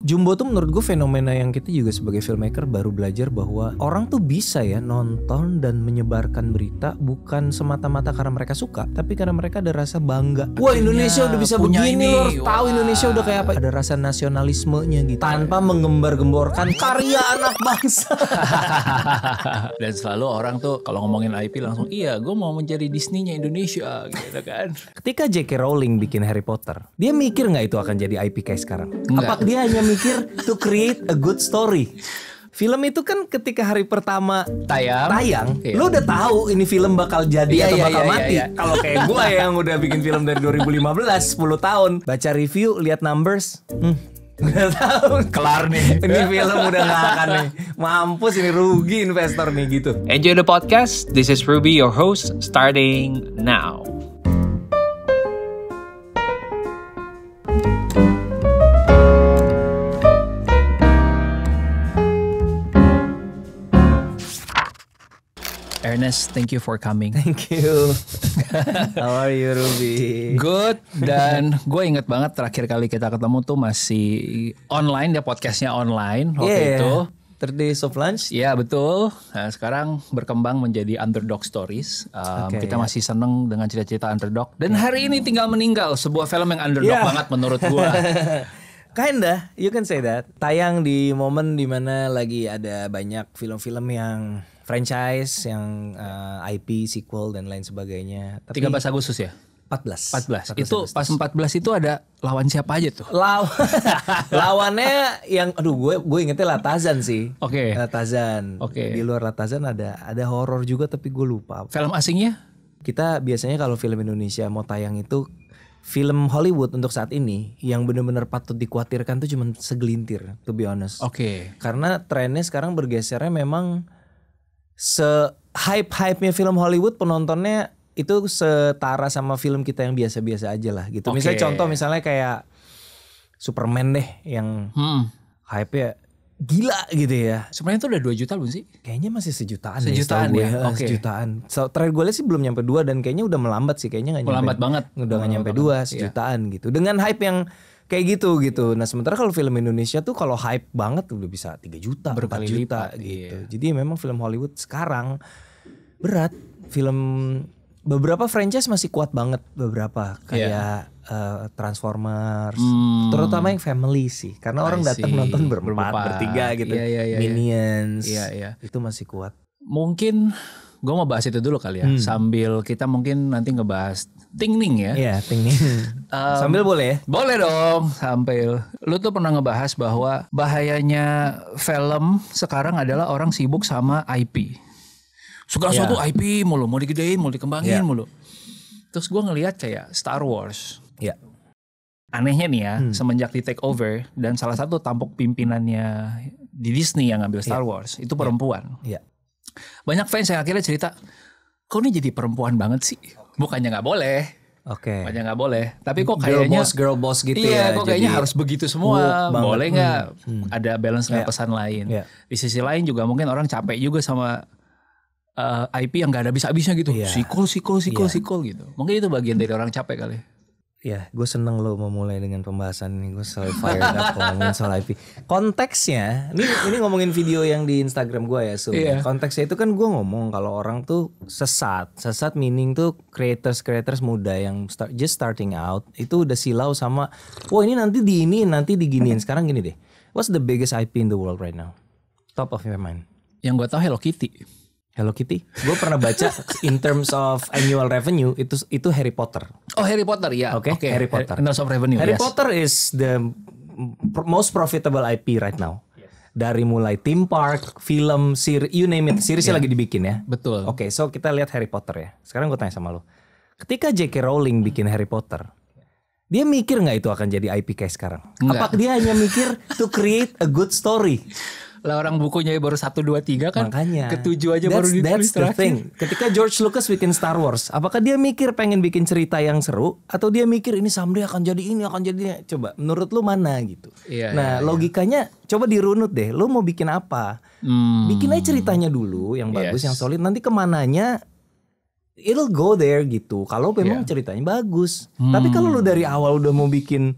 Jumbo tuh menurut gue fenomena yang kita juga sebagai filmmaker baru belajar bahwa orang tuh bisa ya nonton dan menyebarkan berita bukan semata-mata karena mereka suka, tapi karena mereka ada rasa bangga. Wah, Indonesia udah bisa begini, lo harus tahu Indonesia udah kayak apa. Ada rasa nasionalismenya gitu, tanpa menggembar-gemborkan karya anak bangsa. Dan selalu orang tuh kalau ngomongin IP langsung iya, gue mau menjadi Disney-nya Indonesia gitu kan. Ketika J.K. Rowling bikin Harry Potter, dia mikir nggak itu akan jadi IP kayak sekarang? Enggak. Apa dia hanya mikir to create a good story? Film itu kan ketika hari pertama tayang, iya. lu udah tahu ini film bakal jadi Iya, atau iya, bakal iya, mati. iya. Kalau kayak gue yang udah bikin film dari 2015, 10 tahun, baca review, lihat numbers, udah tahu Kelar nih. ini film udah gak akan nih, mampus ini, rugi investor nih gitu. Enjoy the podcast. This is Ruby, your host, starting now. Ernest, thank you for coming. Thank you. How are you, Ruby? Good. Dan gue inget banget terakhir kali kita ketemu tuh masih online, dia podcastnya online waktu itu. 30 Days of Lunch. Iya betul. Nah, sekarang berkembang menjadi Underdog Stories. Oke, Kita ya. masih seneng dengan cerita-cerita underdog. Dan hari ini tinggal meninggal sebuah film yang underdog Ya. banget menurut gue. Kinda, you can say that. Tayang di momen dimana lagi ada banyak film-film yang franchise, yang IP, sequel dan lain sebagainya. Tapi 13 Agustus ya? 14. 14. Itu pas 14 itu ada lawan siapa aja tuh? Lawannya yang gue ingetnya Latazan sih. Oke. Latazan. Oke. Di luar Latazan ada horor juga tapi gue lupa. Film asingnya? Kita biasanya kalau film Indonesia mau tayang itu film Hollywood untuk saat ini yang benar-benar patut dikhawatirkan tuh cuma segelintir, to be honest. Oke. Karena trennya sekarang bergesernya memang se-hype-hype-nya film Hollywood, penontonnya itu setara sama film kita yang biasa-biasa aja lah gitu. Oke. Misalnya kayak Superman deh yang hype-nya gila gitu ya. Sebenarnya itu udah 2 juta belum sih? Kayaknya masih sejutaan. Sejutaan deh, ya? setahu gue. Oke. Sejutaan. Terakhir gue lihat sih belum nyampe 2 dan kayaknya udah melambat sih. Kayaknya gak nyampe. Melambat banget. Udah gak nyampe Melambat 2, banget, sejutaan gitu. Dengan hype yang kayak gitu. Nah sementara kalau film Indonesia tuh kalau hype banget udah bisa 3 juta, 4 Berkali juta lipat, gitu. iya. Jadi memang film Hollywood sekarang berat. Beberapa franchise masih kuat banget, beberapa kayak Transformers, terutama yang family sih, karena orang datang nonton berempat, bertiga gitu. Iya. Minions, Iya. itu masih kuat. Mungkin gue mau bahas itu dulu kali ya. Sambil kita mungkin nanti ngebahas Tingning ya. Iya, tinggi. Sambil boleh ya? Boleh dong, sambil. Lu tuh pernah ngebahas bahwa bahayanya film sekarang adalah orang sibuk sama IP. Segala sesuatu IP mulu, mau digedein, mau dikembangin mulu. Terus gue ngelihat kayak Star Wars. Iya. Anehnya nih ya, semenjak di take over dan salah satu tampuk pimpinannya di Disney yang ngambil Star Wars itu perempuan. Iya. Banyak fans yang akhirnya cerita, kok ini jadi perempuan banget sih? Bukannya nggak boleh. Oke. Bukannya nggak boleh. Tapi kok kayaknya girl boss gitu iya, ya. kok kayaknya jadi harus begitu semua. banget. Boleh nggak ada balance dengan Iya. pesan lain? Iya. Di sisi lain juga mungkin orang capek juga sama IP yang nggak ada habis-habisnya gitu. Iya. Sequel gitu. Mungkin itu bagian dari orang capek kali. Ya, gue seneng lo memulai dengan pembahasan ini. Gue selalu fired up ngomongin soal IP. Konteksnya, ini ngomongin video yang di Instagram gue ya, Sum. Iya. Konteksnya itu kan gue ngomong kalau orang tuh sesat meaning tuh creators muda yang just starting out itu udah silau sama, wah ini nanti diginiin. Sekarang gini deh, what's the biggest IP in the world right now? Top of your mind? Yang gue tahu Hello Kitty. Hello Kitty. Gue pernah baca in terms of annual revenue itu Harry Potter. Oh Harry Potter ya. Oke, Harry Potter. In terms of revenue. Harry yes. Potter is the most profitable IP right now. Dari mulai theme park, film, you name it, seriesnya lagi dibikin ya. Betul. Oke, so kita lihat Harry Potter ya. Sekarang gue tanya sama lo. Ketika J.K. Rowling bikin Harry Potter, dia mikir nggak itu akan jadi IP kayak sekarang? Nggak. Apa dia hanya mikir to create a good story? Lah orang bukunya baru 1, 2, 3 kan. Makanya Ke-7 aja baru ditulis that's the terakhir. thing. Ketika George Lucas bikin Star Wars, apakah dia mikir pengen bikin cerita yang seru atau dia mikir ini someday akan jadi ini, akan jadi. Coba menurut lu mana gitu. Iya, Nah, iya, logikanya coba dirunut deh. Lu mau bikin apa? Bikin aja ceritanya dulu yang bagus, Yes. yang solid. Nanti kemananya it'll go there gitu. Kalau memang ceritanya bagus. Tapi kalau lu dari awal udah mau bikin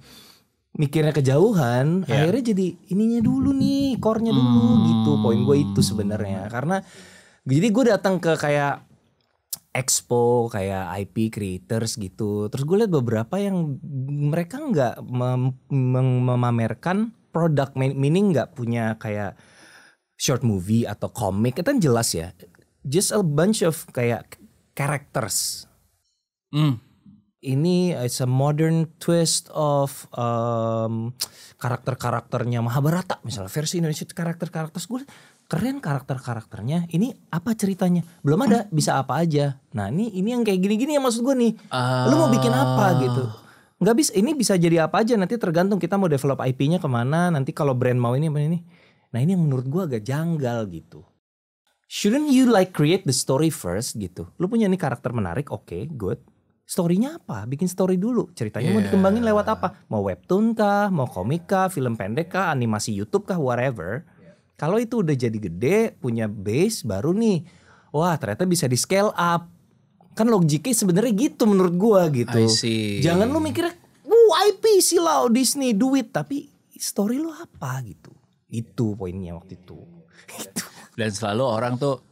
mikirnya kejauhan, akhirnya jadi ininya dulu nih, core-nya dulu gitu. Poin gue itu sebenarnya. Karena jadi gue datang ke kayak expo kayak IP creators gitu. Terus gue lihat beberapa yang mereka nggak memamerkan produk, meaning nggak punya kayak short movie atau komik. Itu kan jelas ya. Just a bunch of kayak characters. Ini is a modern twist of karakter-karakternya Mahabharata misalnya, versi Indonesia karakter-karakter gue keren, karakter-karakternya. Ini apa ceritanya? Belum ada, bisa apa aja. Nah ini yang kayak gini-gini yang maksud gue nih. Lu mau bikin apa gitu? Nggak bisa, ini bisa jadi apa aja, nanti tergantung kita mau develop IP-nya kemana. Nanti kalau brand mau ini. Nah ini yang menurut gue agak janggal gitu. Shouldn't you like create the story first gitu? Lu punya nih karakter menarik, oke, good. Story-nya apa? Bikin story dulu. Ceritanya mau dikembangin lewat apa? Mau webtoon kah? Mau komik kah? Film pendek kah? Animasi YouTube kah? Whatever. Kalau itu udah jadi gede, punya base, baru nih, wah ternyata bisa di scale up. Kan logiknya sebenarnya gitu menurut gua gitu. I see. Jangan lu mikirnya, IP silau Disney duit, tapi story lu apa gitu. Itu poinnya waktu itu. Gitu. Dan selalu orang tuh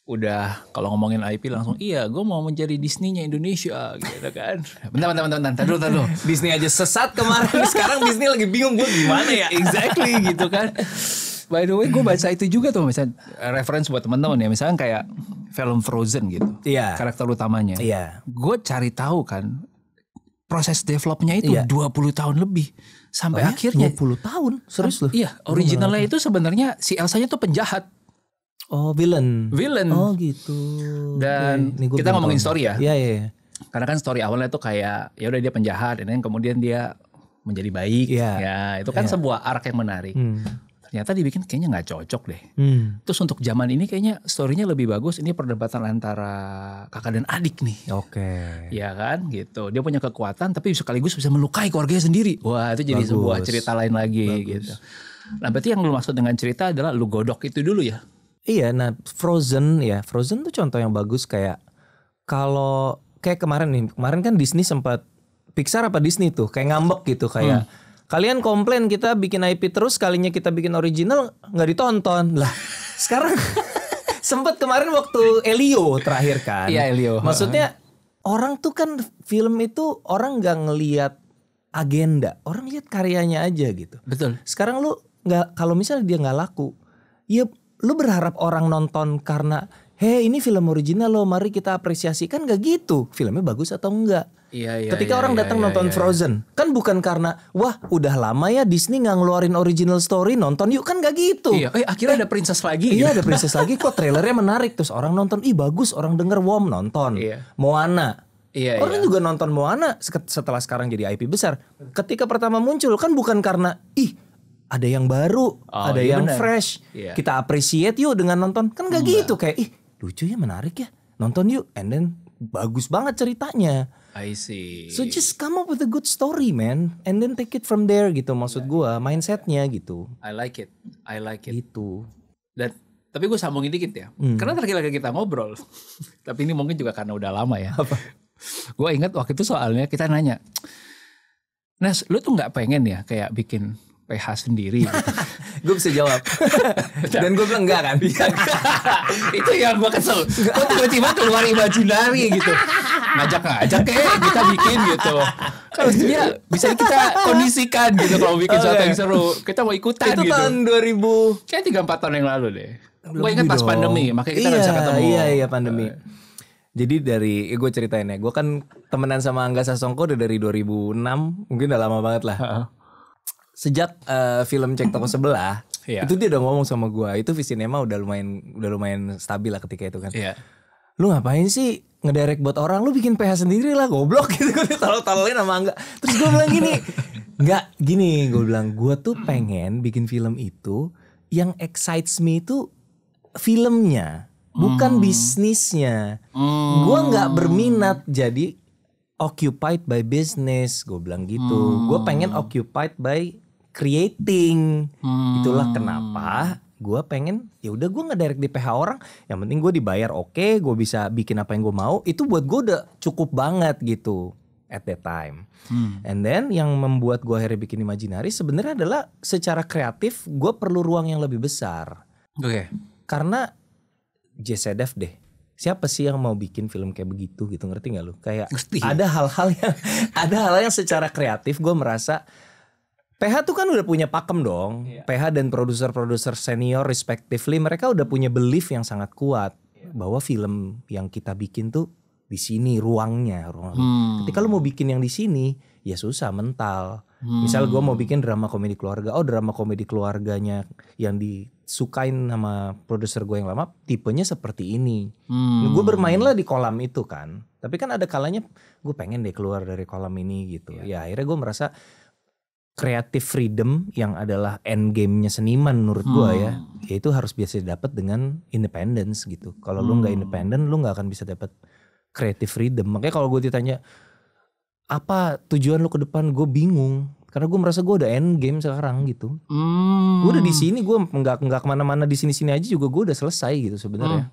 udah kalau ngomongin IP langsung iya gue mau menjadi Disney-nya Indonesia gitu kan. Bentar dulu. Disney aja sesat kemarin, sekarang Disney lagi bingung gue gimana ya. Exactly gitu kan. By the way gue baca itu juga tuh misalnya reference buat teman-teman ya, misalnya kayak film Frozen gitu. Iya. Karakter utamanya. Iya. Gue cari tahu kan proses developnya itu 20 tahun lebih sampai akhirnya 20 tahun. Serius loh. Iya, originalnya itu sebenarnya si Elsa-nya tuh penjahat. Oh, villain. Oh gitu. Dan kita ngomongin story ya. Iya. Karena kan story awalnya tuh kayak ya udah dia penjahat dan kemudian dia menjadi baik. Ya, itu kan sebuah arc yang menarik. Ternyata dibikin kayaknya nggak cocok deh. Terus untuk zaman ini kayaknya storynya lebih bagus. Ini perdebatan antara kakak dan adik nih. Oke. Ya kan gitu. Dia punya kekuatan tapi sekaligus bisa melukai keluarganya sendiri. Wah itu jadi sebuah cerita lain lagi gitu. Nah berarti yang lu maksud dengan cerita adalah lu godok itu dulu ya? Iya, nah Frozen tuh contoh yang bagus. Kayak kalau kayak kemarin kan Disney sempat, Pixar apa Disney tuh kayak ngambek gitu kayak kalian komplain kita bikin IP terus, kalinya kita bikin original nggak ditonton lah. Sekarang sempat kemarin waktu Elio terakhir kan. Iya Elio. Maksudnya orang tuh kan film itu orang nggak ngelihat agenda, orang lihat karyanya aja gitu. Betul. Sekarang lu nggak, kalau misalnya dia nggak laku, ya lu berharap orang nonton karena ini film original lo, mari kita apresiasi. Kan gak gitu, filmnya bagus atau enggak. Iya. Ketika orang datang nonton Frozen, kan bukan karena wah udah lama ya Disney gak ngeluarin original story, nonton yuk, kan gak gitu. Iya, akhirnya ada princess lagi. Iya ada princess lagi, kok trailernya menarik, terus orang nonton, bagus, orang denger nonton. Moana. Orang juga nonton Moana setelah sekarang jadi IP besar. Ketika pertama muncul kan bukan karena ada yang baru, ada yang fresh. Kita appreciate yuk dengan nonton. Kan gak gitu, kayak lucu ya, menarik ya, nonton yuk. And then bagus banget ceritanya. I see. So just come up with a good story man, and then take it from there gitu. Maksud gua mindsetnya gitu. I like it. Gitu. Dan tapi gue sambungin dikit ya. Karena terakhir kita ngobrol. Tapi ini mungkin juga karena udah lama ya. Gue ingat waktu itu soalnya kita nanya, Nes, lu tuh nggak pengen ya kayak bikin PH sendiri gitu. Gue bisa jawab. Dan gue bilang enggak kan. Itu yang gue kesel. Kok tiba-tiba keluar imajinari gitu. Ngajak kayak kita bikin gitu. Kalau dia bisa kita kondisikan gitu kalau bikin sesuatu yang seru. Kita mau ikutan itu gitu. Itu tahun 2000. Kayak 3-4 tahun yang lalu deh. Gue ingat pas pandemi. Makanya kita gak bisa ketemu. Iya pandemi. Jadi gue ceritain ya. Gue kan temenan sama Angga Sasongko udah dari 2006. Mungkin udah lama banget lah. Sejak film Cek Toko Sebelah, itu dia udah ngomong sama gue, itu Visinema udah lumayan stabil lah ketika itu kan. Lu ngapain sih ngederek buat orang, lu bikin PH sendiri lah, goblok gitu. Gue taruh-taruhin sama Angga. Terus gue bilang gini, gue bilang gue tuh pengen bikin film itu yang excites me itu filmnya, bukan bisnisnya. Gue nggak berminat jadi occupied by business, gue bilang gitu. Gue pengen occupied by creating. Itulah kenapa gue pengen ya udah gue ngedirect di PH orang, yang penting gue dibayar oke, gue bisa bikin apa yang gue mau, itu buat gue udah cukup banget gitu. at that time. And then yang membuat gue akhirnya bikin Imaginary sebenarnya adalah secara kreatif gue perlu ruang yang lebih besar. Oke. Karena JCDF deh. Siapa sih yang mau bikin film kayak begitu gitu, ngerti gak lu? Kayak Ngerti. ada hal-hal yang secara kreatif gue merasa PH tuh kan udah punya pakem dong. PH dan produser-produser senior respectively mereka udah punya belief yang sangat kuat bahwa film yang kita bikin tuh di sini ruangnya. Ketika lu mau bikin yang di sini ya susah mental. Misal gue mau bikin drama komedi keluarga, drama komedi keluarganya yang disukain sama produser gue yang lama tipenya seperti ini. Gue bermainlah di kolam itu kan. Tapi kan ada kalanya gue pengen deh keluar dari kolam ini gitu. Ya akhirnya gue merasa creative freedom yang adalah end game-nya seniman menurut gue ya itu harus biasa didapat dengan independence gitu. Kalau lu nggak independen, lu nggak akan bisa dapat creative freedom. Makanya kalau gue ditanya apa tujuan lu ke depan, gue bingung karena gue merasa gue udah end game sekarang gitu. Gue udah di sini, gue nggak kemana-mana, di sini-sini aja juga gue udah selesai gitu sebenarnya.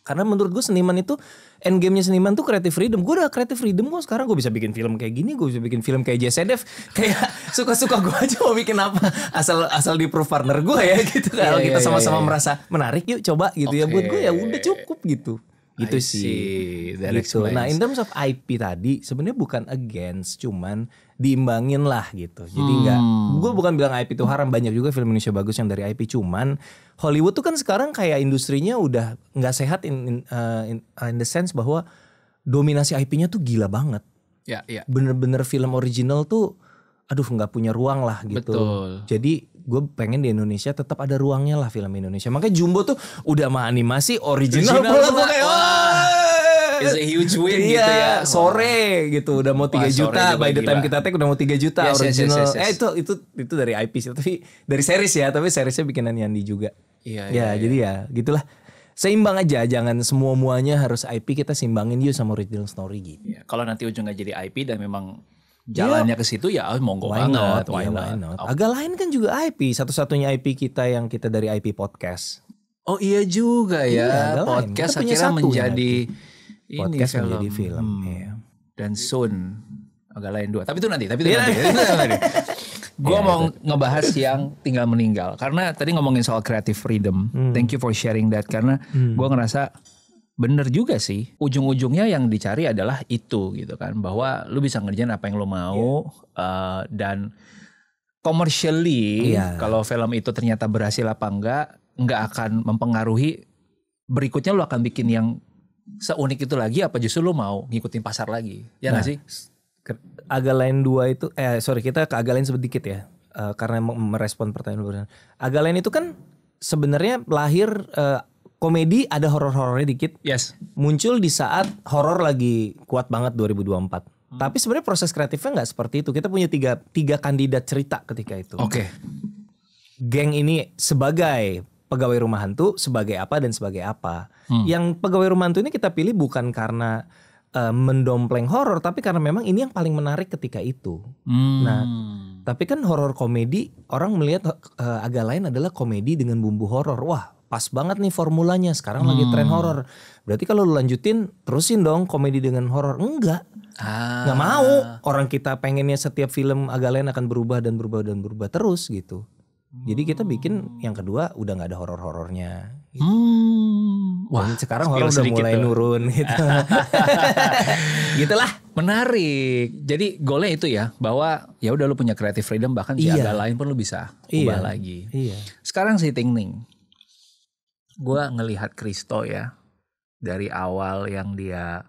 Karena menurut gue seniman itu end game-nya seniman tuh creative freedom. Gue udah creative freedom kok sekarang, gue bisa bikin film kayak gini, gue bisa bikin film kayak JCDF. Kayak suka-suka gue aja mau bikin apa, asal di proof partner gue ya gitu. Kalau kita sama-sama merasa menarik yuk coba gitu ya. Buat gue ya udah cukup gitu. Gitu sih. Gitu. Nah, in terms of IP tadi sebenarnya bukan against, cuman diimbangin lah gitu. Jadi gue bukan bilang IP itu haram, banyak juga film Indonesia bagus yang dari IP, cuman Hollywood tuh kan sekarang kayak industrinya udah nggak sehat in the sense bahwa dominasi IP-nya tuh gila banget. Ya. Bener-bener film original tuh aduh nggak punya ruang lah gitu. Betul. Jadi gue pengen di Indonesia tetap ada ruangnya lah film Indonesia. Makanya Jumbo tuh udah mah animasi original pula. Gue kayak it's a huge win gitu ya. Sore gitu udah mau 3 juta by the time kita take udah mau 3 juta original. Yes. Itu dari IP sih, tapi dari series ya, tapi seriesnya bikinan Yandi juga. Iya. Jadi ya gitulah. Seimbang aja, jangan semua-muanya harus IP, kita seimbangin yuk sama original story gitu. Ya, kalau nanti ujungnya jadi IP dan memang jalannya ke situ ya monggo banget. Why not? Agak lain kan juga IP, satunya IP kita yang kita dari IP podcast. Oh iya juga ya, podcast akhirnya menjadi podcast ini menjadi film. Iya. Dan soon agak lain 2. Tapi itu nanti. Gue mau ngebahas yang tinggal meninggal. Karena tadi ngomongin soal creative freedom. Thank you for sharing that. Karena gue ngerasa bener juga sih. Ujung-ujungnya yang dicari adalah itu gitu kan. Bahwa lu bisa ngerjain apa yang lu mau. Dan commercially kalau film itu ternyata berhasil apa enggak akan mempengaruhi. Berikutnya lu akan bikin yang seunik itu lagi, apa justru lu mau ngikutin pasar lagi. Ya gak sih? Agak lain 2 itu kita ke agak lain sedikit ya, karena merespon pertanyaan lu. Agak lain itu kan sebenarnya lahir komedi, ada horor-horornya dikit. Yes. Muncul di saat horor lagi kuat banget 2024. Tapi sebenarnya proses kreatifnya nggak seperti itu. Kita punya tiga kandidat cerita ketika itu. Oke. Geng ini sebagai pegawai rumah hantu, sebagai apa dan sebagai apa. Yang pegawai rumah hantu ini kita pilih bukan karena mendompleng horor, tapi karena memang ini yang paling menarik ketika itu. Nah, tapi kan horor komedi, orang melihat agak lain adalah komedi dengan bumbu horor. Wah, pas banget nih formulanya, sekarang lagi tren horor. Berarti kalau lu lanjutin, terusin dong komedi dengan horor. Enggak. Nggak mau. Orang kita pengennya setiap film agak lain akan berubah dan berubah terus gitu. Jadi kita bikin yang kedua udah nggak ada horor-horornya. Gitu. Wah, sekarang horor udah mulai nurun gitu. Gitulah. Menarik. Jadi goalnya itu ya, bahwa ya udah lu punya creative freedom, bahkan si agak lain pun lu bisa ubah lagi. Iya. Sekarang si Ting Ning, gue ngelihat Kristo ya dari awal yang dia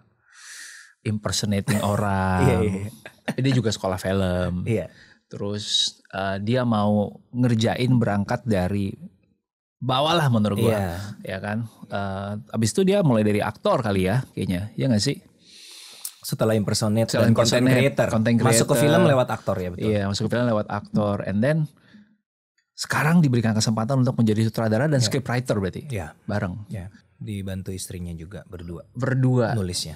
impersonating orang. Tapi dia juga sekolah film. Terus dia mau ngerjain berangkat dari bawah lah menurut gue, ya kan. Abis itu dia mulai dari aktor kali ya, kayaknya, ya nggak sih? Setelah impersonate dan content creator, masuk ke film lewat aktor ya, betul. Iya, masuk ke film lewat aktor, and then sekarang diberikan kesempatan untuk menjadi sutradara dan scriptwriter berarti, bareng. Dibantu istrinya juga berdua nulisnya.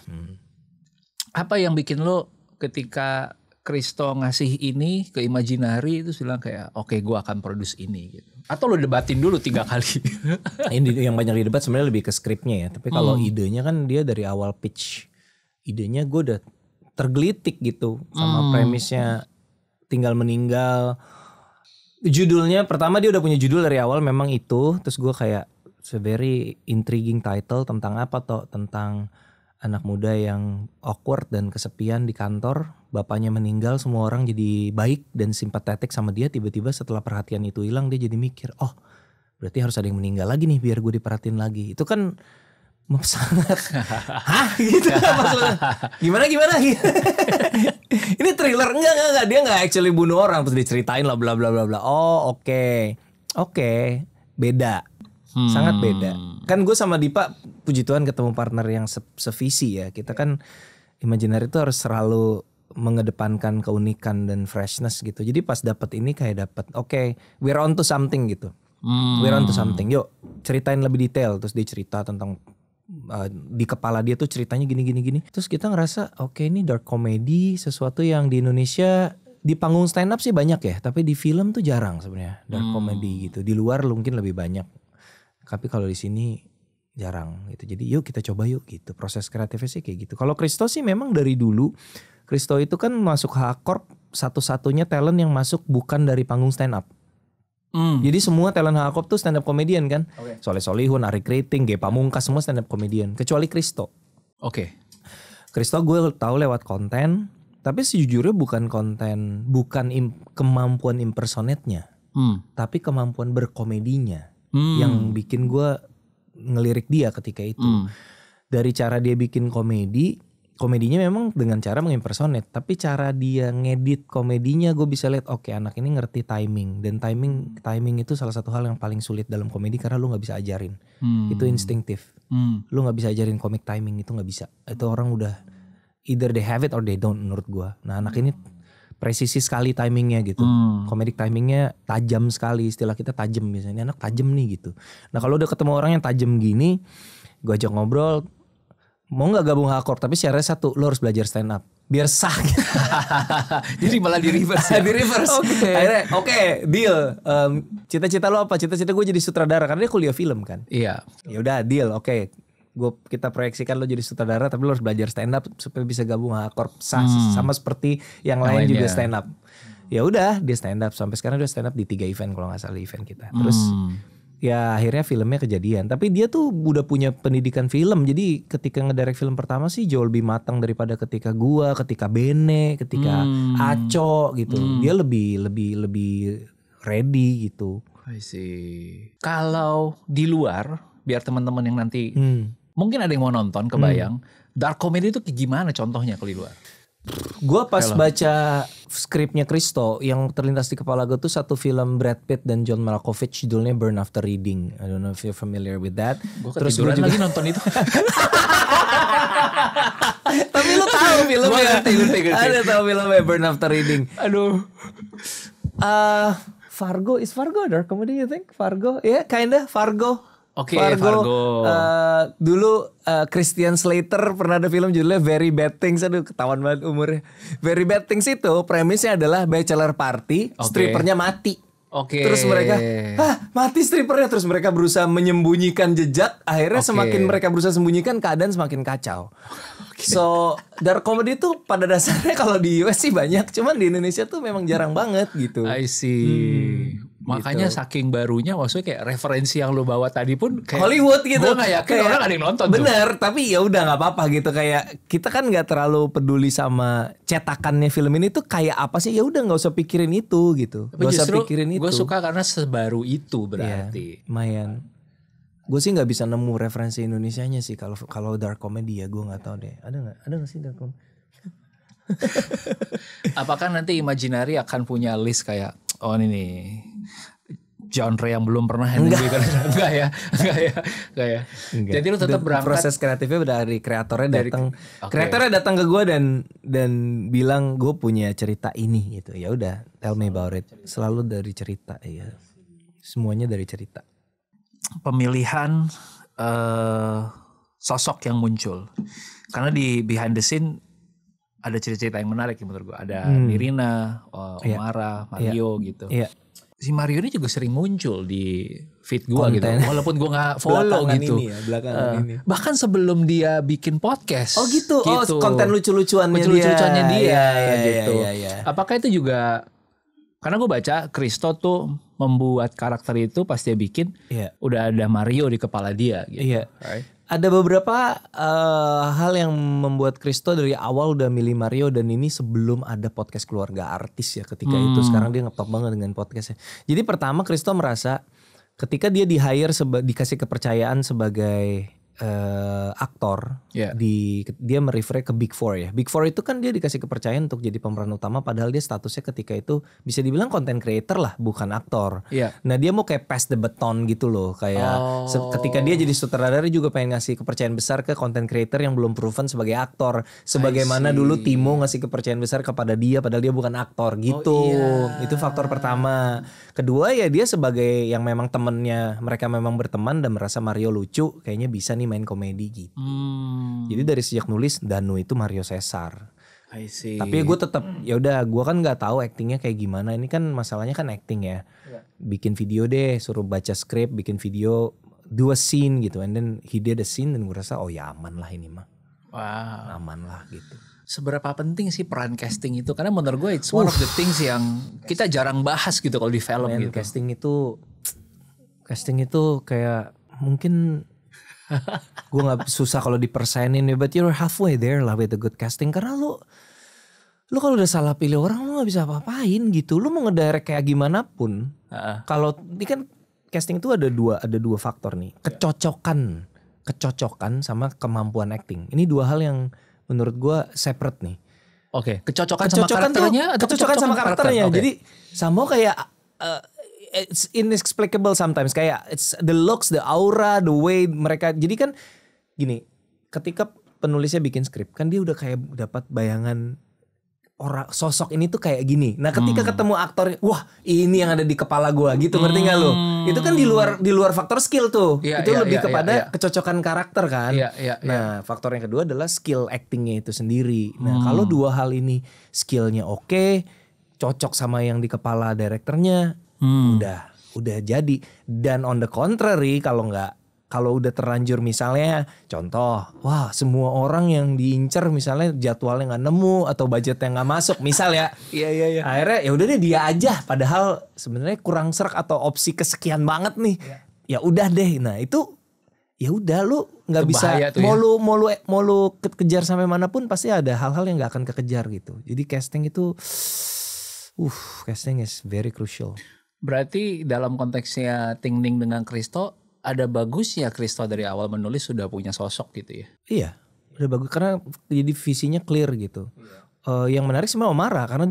Apa yang bikin lo ketika Kristo ngasih ini ke Imaginary itu bilang kayak oke, gue akan produce ini gitu? Atau lo debatin dulu 3 kali? Ini yang banyak didebat sebenarnya lebih ke skripnya ya. Tapi kalau idenya kan dia dari awal pitch, idenya gue udah tergelitik gitu sama premisnya tinggal meninggal. Judulnya pertama dia udah punya judul dari awal memang itu, terus gue kayak it's a very intriguing title tentang apa toh, tentang anak muda yang awkward dan kesepian di kantor, bapaknya meninggal, semua orang jadi baik dan simpatetik sama dia, tiba-tiba setelah perhatian itu hilang dia jadi mikir, oh berarti harus ada yang meninggal lagi nih biar gue diperhatiin lagi. Itu kan sangat hah gitu maksudnya gimana ini thriller enggak dia nggak actually bunuh orang terus diceritain lah bla bla bla bla. Oh oke, beda. Sangat beda. Kan gue sama Dipa puji Tuhan ketemu partner yang sevisi ya. Kita kan Imaginary itu harus selalu mengedepankan keunikan dan freshness gitu. Jadi pas dapet ini kayak dapet oke, we're on to something gitu. We're on to something. Yuk ceritain lebih detail. Terus dia cerita tentang di kepala dia tuh ceritanya gini. Terus kita ngerasa oke, ini dark comedy, sesuatu yang di Indonesia di panggung stand up sih banyak ya. Tapi di film tuh jarang sebenarnya dark comedy gitu. Di luar mungkin lebih banyak. Tapi kalau di sini jarang gitu. Jadi yuk kita coba yuk gitu. Proses kreatifnya sih kayak gitu. Kalau Christo sih memang dari dulu. Christo itu kan masuk H-Corp satu-satunya talent yang masuk bukan dari panggung stand up. Jadi semua talent H-Corp tuh stand up comedian kan. Soleh Solihun, Arik Riting, Ge Pamungkas semua stand up comedian. Kecuali Christo. Christo gue tahu lewat konten. Tapi sejujurnya bukan konten, bukan kemampuan impersonate-nya. Tapi kemampuan berkomedinya. Yang bikin gue ngelirik dia ketika itu. Dari cara dia bikin komedinya memang dengan cara mengimpersonate. Tapi cara dia ngedit komedinya gue bisa lihat oke, anak ini ngerti timing. Dan timing itu salah satu hal yang paling sulit dalam komedi karena lu gak bisa ajarin. Itu instinktif. Lu gak bisa ajarin komik timing, itu gak bisa. Itu orang udah either they have it or they don't menurut gue. Nah anak ini presisi sekali timingnya gitu. Komedic timingnya tajam sekali. Istilah kita tajam biasanya. Ini anak tajam nih gitu. Nah kalau udah ketemu orang yang tajam gini, gue ajak ngobrol, mau gak gabung H-Corp? Tapi syaratnya satu, lo harus belajar stand up biar sah gitu. Jadi malah di reverse ya? Di reverse. Akhirnya oke, deal. Cita-cita lo apa? Cita-cita gue jadi sutradara karena dia kuliah film kan. Iya. Ya udah deal, oke. Kita proyeksikan lo jadi sutradara tapi lo harus belajar stand up supaya bisa gabung H-Corp sama seperti yang lain juga stand up. Ya udah dia stand up sampai sekarang dia stand up di 3 event kalau nggak salah event kita. Terus ya akhirnya filmnya kejadian. Tapi dia tuh udah punya pendidikan film. Jadi ketika ngedirect film pertama sih jauh lebih matang daripada ketika gua, ketika Bene, ketika Aco gitu. Dia lebih ready gitu. I see. Kalau di luar biar teman-teman yang nanti mungkin ada yang mau nonton kebayang dark comedy itu gimana contohnya kalau di luar? Gue pas baca skripnya Christo yang terlintas di kepala gue tuh satu film Brad Pitt dan John Malkovich judulnya Burn After Reading. I don't know if you're familiar with that. Terus gue juga lagi nonton itu. Tapi lu tahu filmnya? Gue ada tahu filmnya Burn After Reading. Aduh. Fargo, is Fargo dark comedy you think? Fargo, yeah, kinda Fargo. Oke, Fargo. Dulu Christian Slater pernah ada film judulnya Very Bad Things. Aduh ketahuan banget umurnya. Very Bad Things itu premisnya adalah bachelor party, strippernya mati. Terus mereka, mati strippernya. Terus mereka berusaha menyembunyikan jejak. Akhirnya semakin mereka berusaha sembunyikan, keadaan semakin kacau. So dark comedy itu pada dasarnya kalau di US sih banyak, cuman di Indonesia tuh memang jarang banget gitu. I see. Makanya gitu. Saking barunya maksudnya kayak referensi yang lo bawa tadi pun kayak Hollywood gitu. Gue gak yakin kayak, orang ada yang nonton. Bener tuh. Tapi ya udah gak apa-apa gitu. Kayak kita kan gak terlalu peduli sama cetakannya film ini tuh kayak apa sih. Ya udah gak usah pikirin itu gitu. Gak usah pikirin itu. Gue suka karena sebaru itu berarti. Ya, lumayan. Gue sih gak bisa nemu referensi Indonesianya sih. Kalau dark comedy ya gue gak tahu deh. Ada gak sih dark comedy? Apakah nanti Imaginary akan punya list kayak ini nih genre yang belum pernah enggak ya. Jadi lu tetap berangkat. Proses kreatifnya udah dari kreatornya datang. Kreatornya datang ke gue dan bilang gue punya cerita ini gitu. Ya udah, tell me about it. Selalu dari cerita ya. Semuanya dari cerita. Pemilihan sosok yang muncul. Karena di behind the scene ada cerita-cerita yang menarik ya menurut gue. Ada Nirina, Omara, Mario gitu. si Mario ini juga sering muncul di feed gue gitu. Konten. Walaupun gue gak follow Belakangan gitu. ini ya, belakangan ini. Bahkan sebelum dia bikin podcast. Oh gitu. Oh konten lucu-lucuannya dia. Iya, gitu. Iya. Apakah itu juga, karena gue baca Christo tuh membuat karakter itu pas dia bikin, udah ada Mario di kepala dia gitu. Iya. Right? Ada beberapa hal yang membuat Christo dari awal udah milih Mario, dan ini sebelum ada podcast keluarga artis ya ketika itu. Sekarang dia ngetop banget dengan podcastnya. Jadi pertama Christo merasa ketika dia di-hire dikasih kepercayaan sebagai aktor, dia merefer ke Big Four ya. Big Four itu kan dia dikasih kepercayaan untuk jadi pemeran utama, padahal dia statusnya ketika itu bisa dibilang content creator lah, bukan aktor. Nah dia mau kayak pass the baton gitu loh, kayak ketika dia jadi sutradara juga pengen ngasih kepercayaan besar ke content creator yang belum proven sebagai aktor, sebagaimana dulu Timo ngasih kepercayaan besar kepada dia padahal dia bukan aktor gitu. Itu faktor pertama. Kedua ya dia sebagai yang memang temennya, mereka memang berteman dan merasa Mario lucu, kayaknya bisa nih main komedi gitu. Jadi dari sejak nulis Danu itu Mario Caesar. I see. Tapi gue tetap ya udah, gue kan nggak tahu actingnya kayak gimana. Ini kan masalahnya kan acting ya. Bikin video deh, suruh baca skrip, bikin video, do a scene gitu. And then he did a scene dan gue rasa oh ya aman lah ini mah. Wow. Aman lah gitu. Seberapa penting sih peran casting itu? Karena menurut gue it's one of the things yang kita jarang bahas gitu kalau di film gitu. Casting itu kayak mungkin gue nggak susah kalau dipersenin ya, but you're halfway there lah with a good casting. Karena lu kalau udah salah pilih orang lu nggak bisa apa-apain gitu. Lu mau ngedirect kayak gimana pun. Kalau ini kan casting itu ada dua faktor nih, kecocokan sama kemampuan acting. Ini dua hal yang menurut gue separate nih. Oke, kecocokan sama karakternya atau kecocokan sama karakternya. Okay. Jadi sama kayak it's inexplicable sometimes, kayak it's the looks, the aura, the way mereka. Jadi kan gini, ketika penulisnya bikin skrip kan dia udah kayak dapat bayangan orang sosok ini tuh kayak gini. Nah, ketika ketemu aktor, wah, ini yang ada di kepala gua gitu, ngerti enggak lu? Itu kan di luar faktor skill tuh. Itu lebih kepada kecocokan karakter kan. Nah, faktor yang kedua adalah skill actingnya itu sendiri. Nah, kalau dua hal ini skillnya oke, cocok sama yang di kepala direkturnya, udah jadi. Dan on the contrary, kalau udah terlanjur misalnya contoh, wah semua orang yang diincer misalnya jadwalnya nggak nemu atau budgetnya nggak masuk misal ya. Akhirnya ya udah deh dia aja, padahal sebenarnya kurang serak atau opsi kesekian banget nih. Ya udah deh. Nah itu ya udah, lu nggak bisa mau lu kejar sampai manapun pasti ada hal-hal yang nggak akan kekejar gitu. Jadi casting itu casting is very crucial. Berarti dalam konteksnya Ting Ning dengan Christo, ada bagusnya Christo dari awal menulis sudah punya sosok gitu ya? Iya, udah bagus karena jadi visinya clear gitu. Yang menarik sebenarnya Omara, karena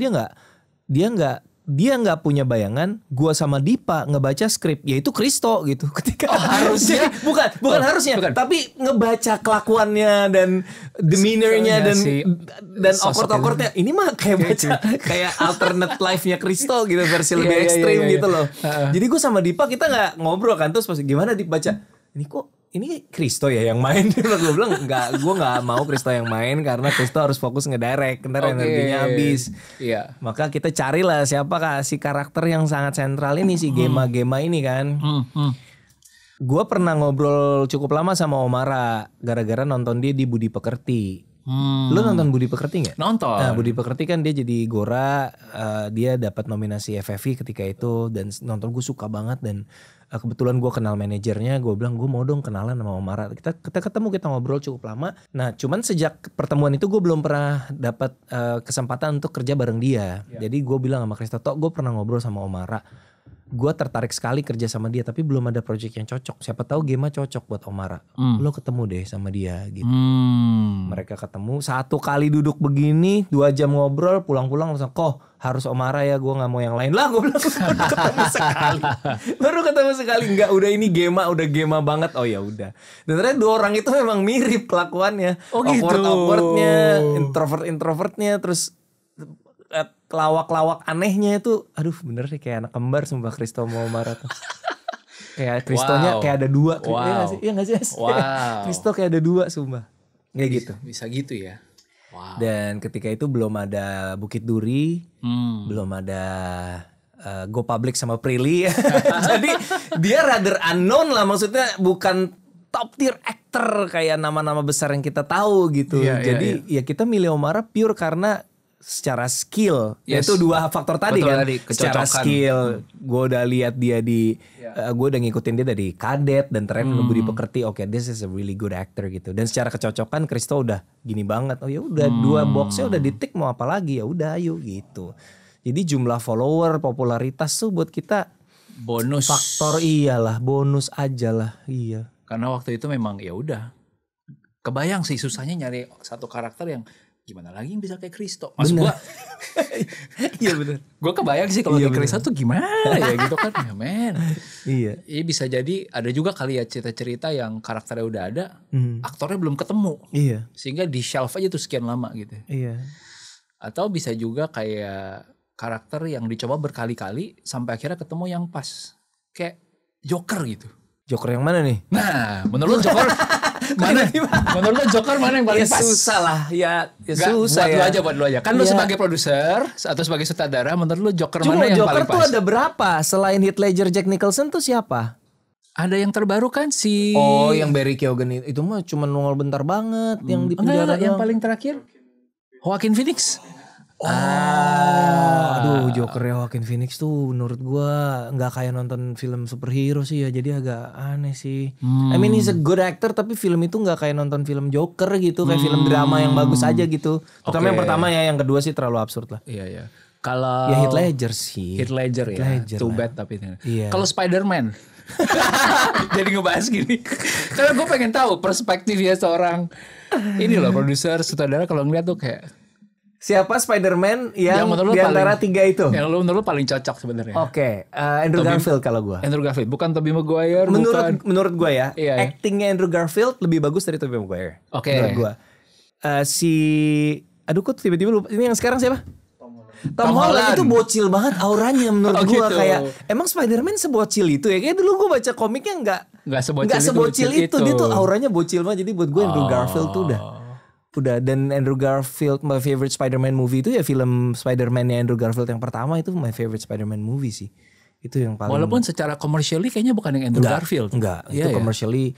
dia nggak punya bayangan gua sama Dipa ngebaca skrip yaitu Christo gitu. Ketika harusnya bukan harusnya, tapi ngebaca kelakuannya dan demeanornya dan awkward-awkwardnya. Ini mah kayak baca kayak alternate life-nya Christo gitu, versi lebih ekstrim gitu loh. Jadi gue sama Dipa kita nggak ngobrol kan, terus pas gimana dibaca ini Christo ya yang main. Gue bilang enggak, gue nggak mau Christo yang main karena Christo harus fokus ngedirect, ntar energinya habis. Maka kita carilah siapa si karakter yang sangat sentral ini, si Gema ini kan. Gue pernah ngobrol cukup lama sama Omara gara-gara nonton dia di Budi Pekerti. Lu nonton Budi Pekerti nggak? Nonton. Nah, Budi Pekerti kan dia jadi Gora, dia dapat nominasi FFI ketika itu, dan nonton gue suka banget. Dan kebetulan gue kenal manajernya, gue bilang gue mau dong kenalan sama Omara. Kita ketemu, kita ngobrol cukup lama. Nah cuman sejak pertemuan itu gue belum pernah dapat kesempatan untuk kerja bareng dia. Jadi gue bilang sama Christo, gue pernah ngobrol sama Omara, gue tertarik sekali kerja sama dia, tapi belum ada project yang cocok. Siapa tahu Gema cocok buat Omara. Lo ketemu deh sama dia gitu. Mereka ketemu, 1 kali duduk begini, 2 jam ngobrol, pulang-pulang langsung, kok harus Omara ya, gue nggak mau yang lain lah. Gue bilang baru ketemu sekali, nggak, udah ini Gema banget. Oh ya udah. Dan ternyata 2 orang itu memang mirip kelakuannya. Awkwardnya, introvertnya, terus kelawak anehnya itu, aduh bener sih kayak anak kembar sumpah Christo sama Omara tuh. Kayak Christonya kayak ada 2. Iya gak sih? Christo kayak ada 2 sumpah. Kayak gitu. Bisa gitu ya. Dan ketika itu belum ada Bukit Duri, belum ada go public sama Prilly. Jadi dia rather unknown lah, maksudnya bukan top tier actor kayak nama-nama besar yang kita tahu gitu. Jadi ya kita milih Omara pure karena secara skill, yaitu dua faktor tadi. Betul kan. tadi, Secara skill, gue udah lihat dia gue udah ngikutin dia dari Kadet dan terakhir Budi Pekerti. Oke, this is a really good actor gitu. Dan secara kecocokan Christo udah gini banget. Oh ya udah dua boxnya udah di tick, mau apa lagi, ya udah ayo gitu. Jadi jumlah follower, popularitas tuh buat kita bonus. Faktor iyalah, bonus aja lah, iya. Karena waktu itu memang ya udah. Kebayang sih susahnya nyari satu karakter yang gimana lagi yang bisa kayak Christo. Maksud gue iya benar. Gue kebayang sih kalau kayak Christo tuh gimana ya gitu kan. Ya men. Iya. Ini bisa jadi ada juga kali ya cerita-cerita yang karakternya udah ada, aktornya belum ketemu. Iya. Sehingga di shelf aja tuh sekian lama gitu. Iya. Atau bisa juga kayak karakter yang dicoba berkali-kali sampai akhirnya ketemu yang pas. Kayak Joker gitu. Joker yang mana nih? Nah, menurut lu Joker mana? Menurut lu Joker mana yang paling pas? Susah lah, ya susah buat lu aja. Kan lu sebagai produser atau sebagai sutradara, menurut lu Joker mana yang Joker paling pas? tuh ada berapa? Selain Heath Ledger, Jack Nicholson tuh siapa? Ada yang terbaru kan si yang Barry Keoghan itu mah cuma nongol bentar banget yang di penjara. Yang paling terakhir Joaquin Phoenix. Aduh, Jokernya Joaquin Phoenix tuh menurut gua nggak kayak nonton film superhero sih ya, jadi agak aneh sih. I mean he's a good actor, tapi film itu nggak kayak nonton film Joker gitu, kayak film drama yang bagus aja gitu. Terutama yang pertama ya, yang kedua sih terlalu absurd lah. Iya. Kalau ya Heath Ledger sih. Heath Ledger ya. Too bad tapi. Iya. Kalau Spider-Man. Jadi ngebahas gini. Karena gue pengen tahu perspektifnya seorang ini loh produser sutradara kalau ngeliat tuh kayak siapa Spider-Man yang di antara tiga itu? Yang menurut lu paling cocok sebenarnya. Oke, Andrew Garfield kalau gue. Andrew Garfield, bukan Tobey Maguire. Menurut gue ya, actingnya Andrew Garfield lebih bagus dari Tobey Maguire. Oke. Menurut gue. Aduh kok tiba-tiba lupa. Ini yang sekarang siapa? Tom Holland itu bocil banget auranya menurut gue gitu. Kayak emang Spider-Man sebocil itu ya? Kayak dulu gue baca komiknya nggak sebocil itu. Dia tuh auranya bocil banget. Jadi buat gue Andrew Garfield tuh udah, dan Andrew Garfield my favorite Spider-Man movie itu ya film Spider-Man-nya Andrew Garfield yang pertama itu my favorite Spider-Man movie sih. Itu yang paling. Walaupun secara commercially kayaknya bukan yang Andrew Garfield. Enggak, itu commercially.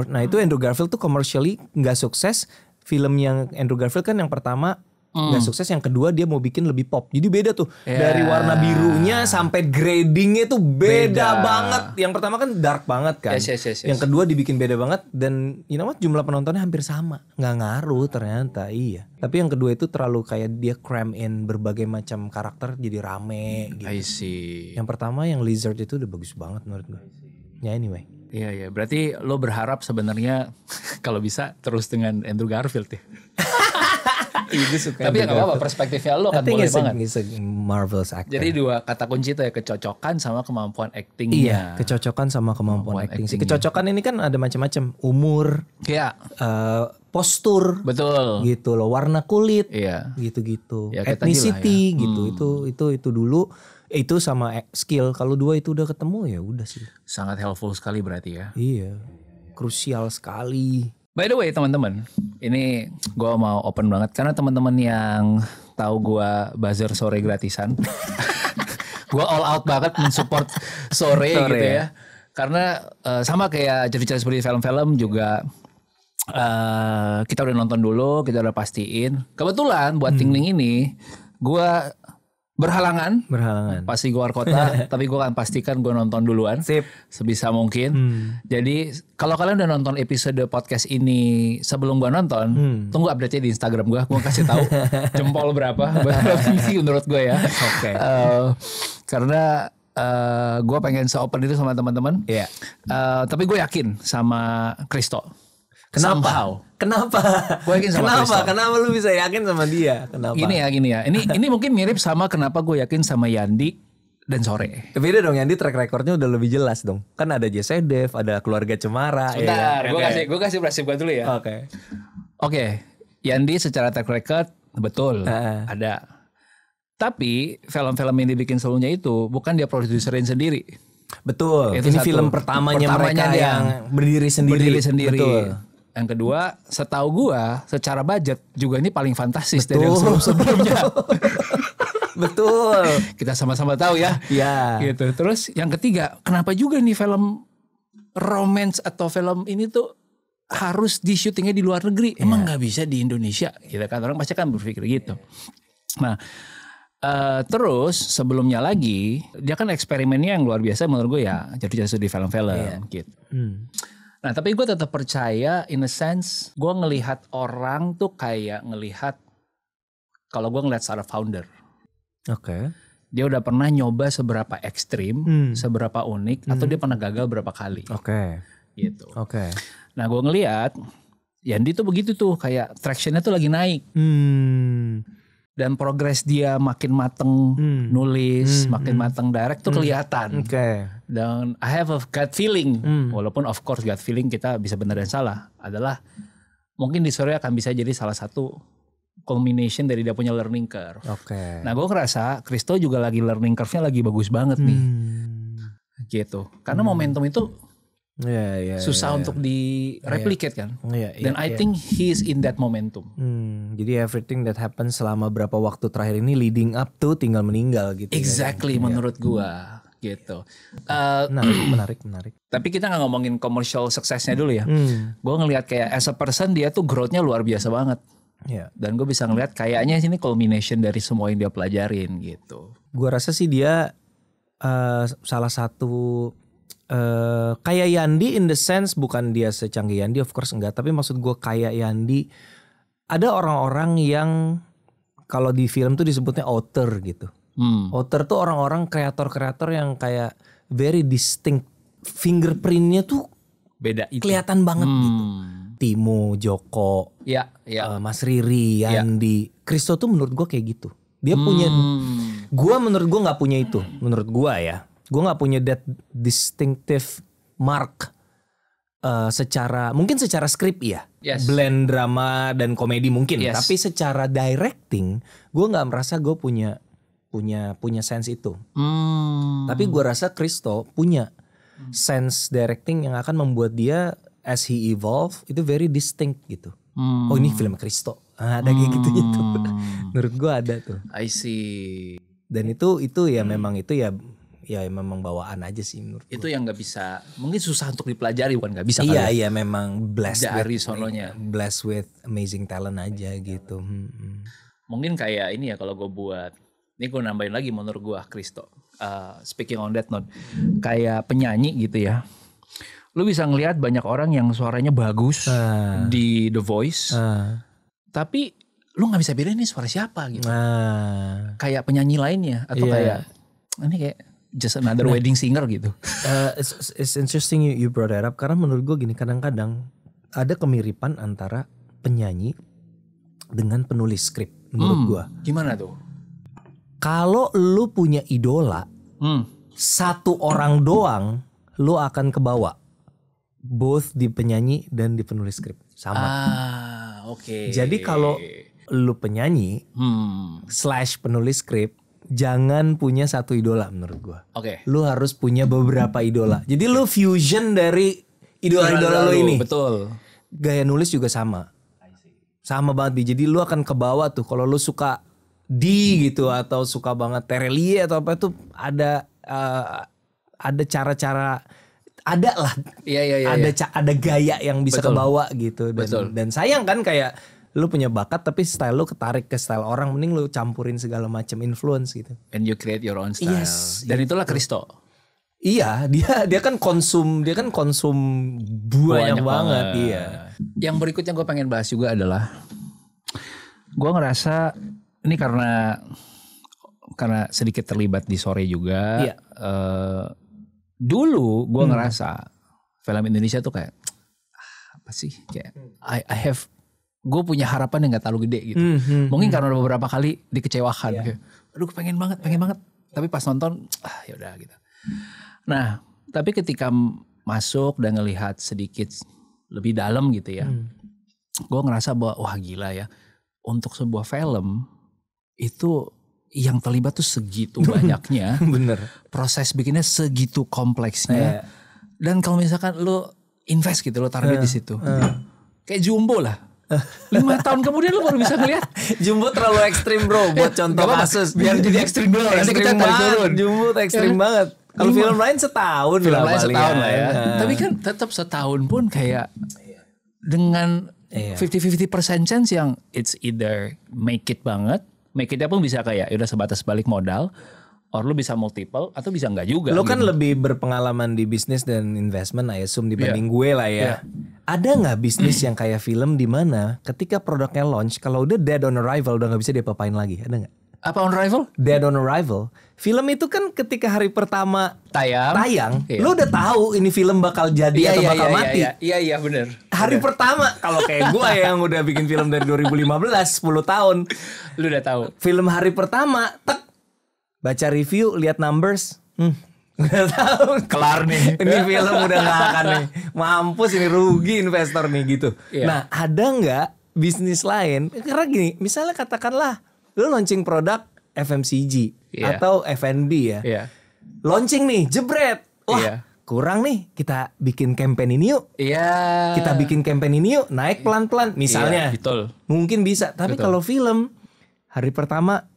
Nah itu Andrew Garfield tuh commercially nggak sukses. Film yang Andrew Garfield kan yang pertama nggak sukses, yang kedua dia mau bikin lebih pop. Jadi beda tuh dari warna birunya sampai gradingnya tuh beda banget. Yang pertama kan dark banget kan. Yes. Yang kedua dibikin beda banget dan you know what, jumlah penontonnya hampir sama. Nggak ngaruh ternyata, iya. Tapi yang kedua itu terlalu kayak dia cram in berbagai macam karakter jadi rame gitu. I see. Yang pertama yang Lizard itu udah bagus banget menurut gue. Ya anyway. Iya. Berarti lo berharap sebenarnya kalau bisa terus dengan Andrew Garfield ya. Tapi ya gak apa-apa, perspektifnya lo kan boleh banget. He's a marvelous actor. Jadi dua kata kunci itu ya, kecocokan sama kemampuan actingnya. Iya, kecocokan sama kemampuan acting. Kecocokan ini kan ada macam-macam, umur, postur, betul, gitu loh, warna kulit, gitu-gitu, ethnicity, gitu. Itu dulu. Itu sama skill. Kalau dua itu udah ketemu ya udah sih. Sangat helpful sekali berarti ya. Iya, krusial sekali. By the way teman-teman, ini gue mau open banget karena teman-teman yang tahu gue buzzer sore gratisan, gue all out banget mensupport sore gitu ya. Karena sama kayak cerita seperti film-film juga kita udah nonton dulu, kita udah pastiin. Kebetulan buat Tingling ini gue berhalangan pasti gue keluar kota tapi gue akan pastikan gue nonton duluan. Sip. Sebisa mungkin. Jadi kalau kalian udah nonton episode podcast ini sebelum gue nonton, tunggu update-nya di Instagram gue kasih tahu jempol berapa menurut gue ya. Oke. Karena gue pengen se-open itu sama teman-teman. Iya. Tapi gue yakin sama Christo. Kenapa? Gue yakin sama Christo. Kenapa lu bisa yakin sama dia? Kenapa? Gini ya. Ini mungkin mirip sama kenapa gue yakin sama Yandi dan Sore. Beda dong, Yandi track recordnya udah lebih jelas dong. Kan ada Jesse Dev, ada Keluarga Cemara. Sebentar, gue kasih prinsip gue dulu ya. Oke. Yandi secara track record betul ada. Tapi film-film yang dibikin solonya itu bukan dia produserin sendiri. Betul. Ini film pertamanya mereka dia yang berdiri sendiri. Betul. Yang kedua, setahu gua secara budget juga ini paling fantastis dari yang sebelum-sebelumnya. Betul. Kita sama-sama tahu ya. Ya. Gitu. Terus yang ketiga, kenapa juga nih film romance atau film ini tuh harus di syutingnya di luar negeri? Emang nggak bisa di Indonesia? Gitu kan, orang pasti kan berpikir gitu. Nah, terus sebelumnya lagi dia kan eksperimennya yang luar biasa menurut gue ya, jadi di film-film gitu. Nah, tapi gue tetap percaya in a sense, gue ngelihat orang tuh kayak ngelihat, kalau gue ngelihat startup founder. Oke. Dia udah pernah nyoba seberapa ekstrim, seberapa unik, atau dia pernah gagal berapa kali. Oke. Gitu. Oke. Nah, gue ngelihat Yandi tuh begitu tuh, kayak tractionnya tuh lagi naik. Dan progres dia makin mateng nulis, makin mateng direct tuh kelihatan. Oke. Dan I have a gut feeling, walaupun of course gut feeling kita bisa benar dan salah, adalah mungkin di sore akan bisa jadi salah satu culmination dari dia punya learning curve. Oke. Nah, gue ngerasa Christo juga lagi learning curve-nya lagi bagus banget nih. Gitu. Karena momentum itu susah untuk di-replicate kan. Dan I think he is in that momentum. Jadi everything that happens selama berapa waktu terakhir ini leading up to tinggal meninggal gitu. Exactly menurut gua gitu. Menarik. Tapi kita nggak ngomongin commercial suksesnya dulu ya. Gua ngelihat kayak as a person dia tuh growth-nya luar biasa banget. Dan gue bisa ngelihat kayaknya sini culmination dari semua yang dia pelajarin gitu. Gua rasa sih dia salah satu kayak Yandi in the sense, bukan dia secanggih Yandi of course enggak, tapi maksud gue kayak Yandi, ada orang-orang yang kalau di film tuh disebutnya author gitu. Author tuh orang-orang kreator-kreator yang kayak very distinct, fingerprintnya tuh beda itu. Kelihatan banget gitu. Timo, Joko, Mas Riri, Yandi, Christo tuh menurut gue kayak gitu. Dia punya, menurut gue nggak punya itu, menurut gue ya. Gue gak punya that distinctive mark mungkin secara skrip ya. Blend drama dan komedi mungkin. Tapi secara directing gue gak merasa gue punya sense itu. Tapi gue rasa Christo punya sense directing yang akan membuat dia as he evolve itu very distinct gitu. Oh ini film Christo. Ada kayak gitu. Menurut gue ada tuh. I see. Dan itu ya memang itu ya memang bawaan aja sih menurut gue. Itu yang nggak bisa, mungkin susah untuk dipelajari, bukan nggak bisa. Iya memang blessed with amazing talent aja gitu. Mungkin kayak ini ya, kalau gue buat, ini gue nambahin lagi menurut gue Christo. Speaking on that note, kayak penyanyi gitu ya. Lu bisa ngelihat banyak orang yang suaranya bagus di The Voice, tapi lu nggak bisa bedain ini suara siapa gitu. Kayak penyanyi lainnya atau kayak ini kayak just another wedding singer gitu. It's interesting you brought that up, karena menurut gue gini, kadang-kadang ada kemiripan antara penyanyi dengan penulis skrip menurut gue. Gimana tuh? Kalau lu punya idola, satu orang doang, lu akan kebawa. Both di penyanyi dan di penulis skrip sama. Oke. Jadi kalau lu penyanyi / penulis skrip, jangan punya satu idola menurut gua. Lu harus punya beberapa idola. Jadi lu fusion dari idola-idola lu ini. Betul. Gaya nulis juga sama. Sama banget. Jadi lu akan kebawa tuh kalau lu suka gitu atau suka banget Terelie atau apa itu ada cara-cara, ada lah. Ada gaya yang bisa kebawa gitu dan sayang kan kayak lu punya bakat tapi style lu ketarik ke style orang, mending lu campurin segala macam influence gitu. And you create your own style. Dan itulah Christo. Iya, dia kan konsum banyak banget. Iya. Yang berikutnya gue pengen bahas juga adalah, gue ngerasa ini karena sedikit terlibat di sore juga. Iya. Dulu gue ngerasa film Indonesia tuh kayak apa sih, kayak gue punya harapan yang gak terlalu gede gitu. Mungkin karena beberapa kali dikecewakan. Kayak, aduh pengen banget. Tapi pas nonton, yaudah gitu. Nah, tapi ketika masuk dan ngelihat sedikit lebih dalam gitu ya. Gue ngerasa bahwa wah gila ya. Untuk sebuah film, itu yang terlibat tuh segitu banyaknya. Bener. Proses bikinnya segitu kompleksnya. Dan kalau misalkan lo invest gitu, lo taruh di situ. Kayak Jumbo lah. 5 tahun kemudian lu baru bisa ngeliat. Jumbo terlalu ekstrim bro buat contoh kasus. Biar jadi ekstrim dulu. Nanti kita Ekstrim tarik banget. turun. Jumbo ekstrim banget. Kalau film lain setahun Film lah lain paling setahun lah ya. Nah. Tapi kan tetap setahun pun kayak dengan 50-50% chance yang it's either make it banget, make itnya pun bisa kayak udah sebatas balik modal, or lu bisa multiple atau bisa enggak juga. Lo kan gitu. lebih berpengalaman di bisnis dan investment, I assume dibanding gue lah ya. Ada nggak bisnis yang kayak film di mana ketika produknya launch, kalau udah dead on arrival udah nggak bisa diapa-apain lagi? Ada nggak? Apa on arrival? Dead on arrival. Film itu kan ketika hari pertama Tayang. lo udah tahu ini film bakal jadi atau bakal mati. Iya benar. Hari pertama, kalau kayak gue yang udah bikin film dari 2015, 10 tahun. Lu udah tahu. Film hari pertama, baca review, lihat numbers, udah tahu Kelar nih. ini film udah nggak akan nih, mampus ini rugi investor nih gitu. Iya. Nah ada nggak bisnis lain? Karena gini, misalnya katakanlah lu launching produk FMCG atau F&B ya, launching nih, jebret, wah kurang nih, kita bikin campaign ini yuk. Kita bikin campaign ini yuk, naik pelan-pelan, misalnya. Betul. Mungkin bisa, tapi kalau film hari pertama,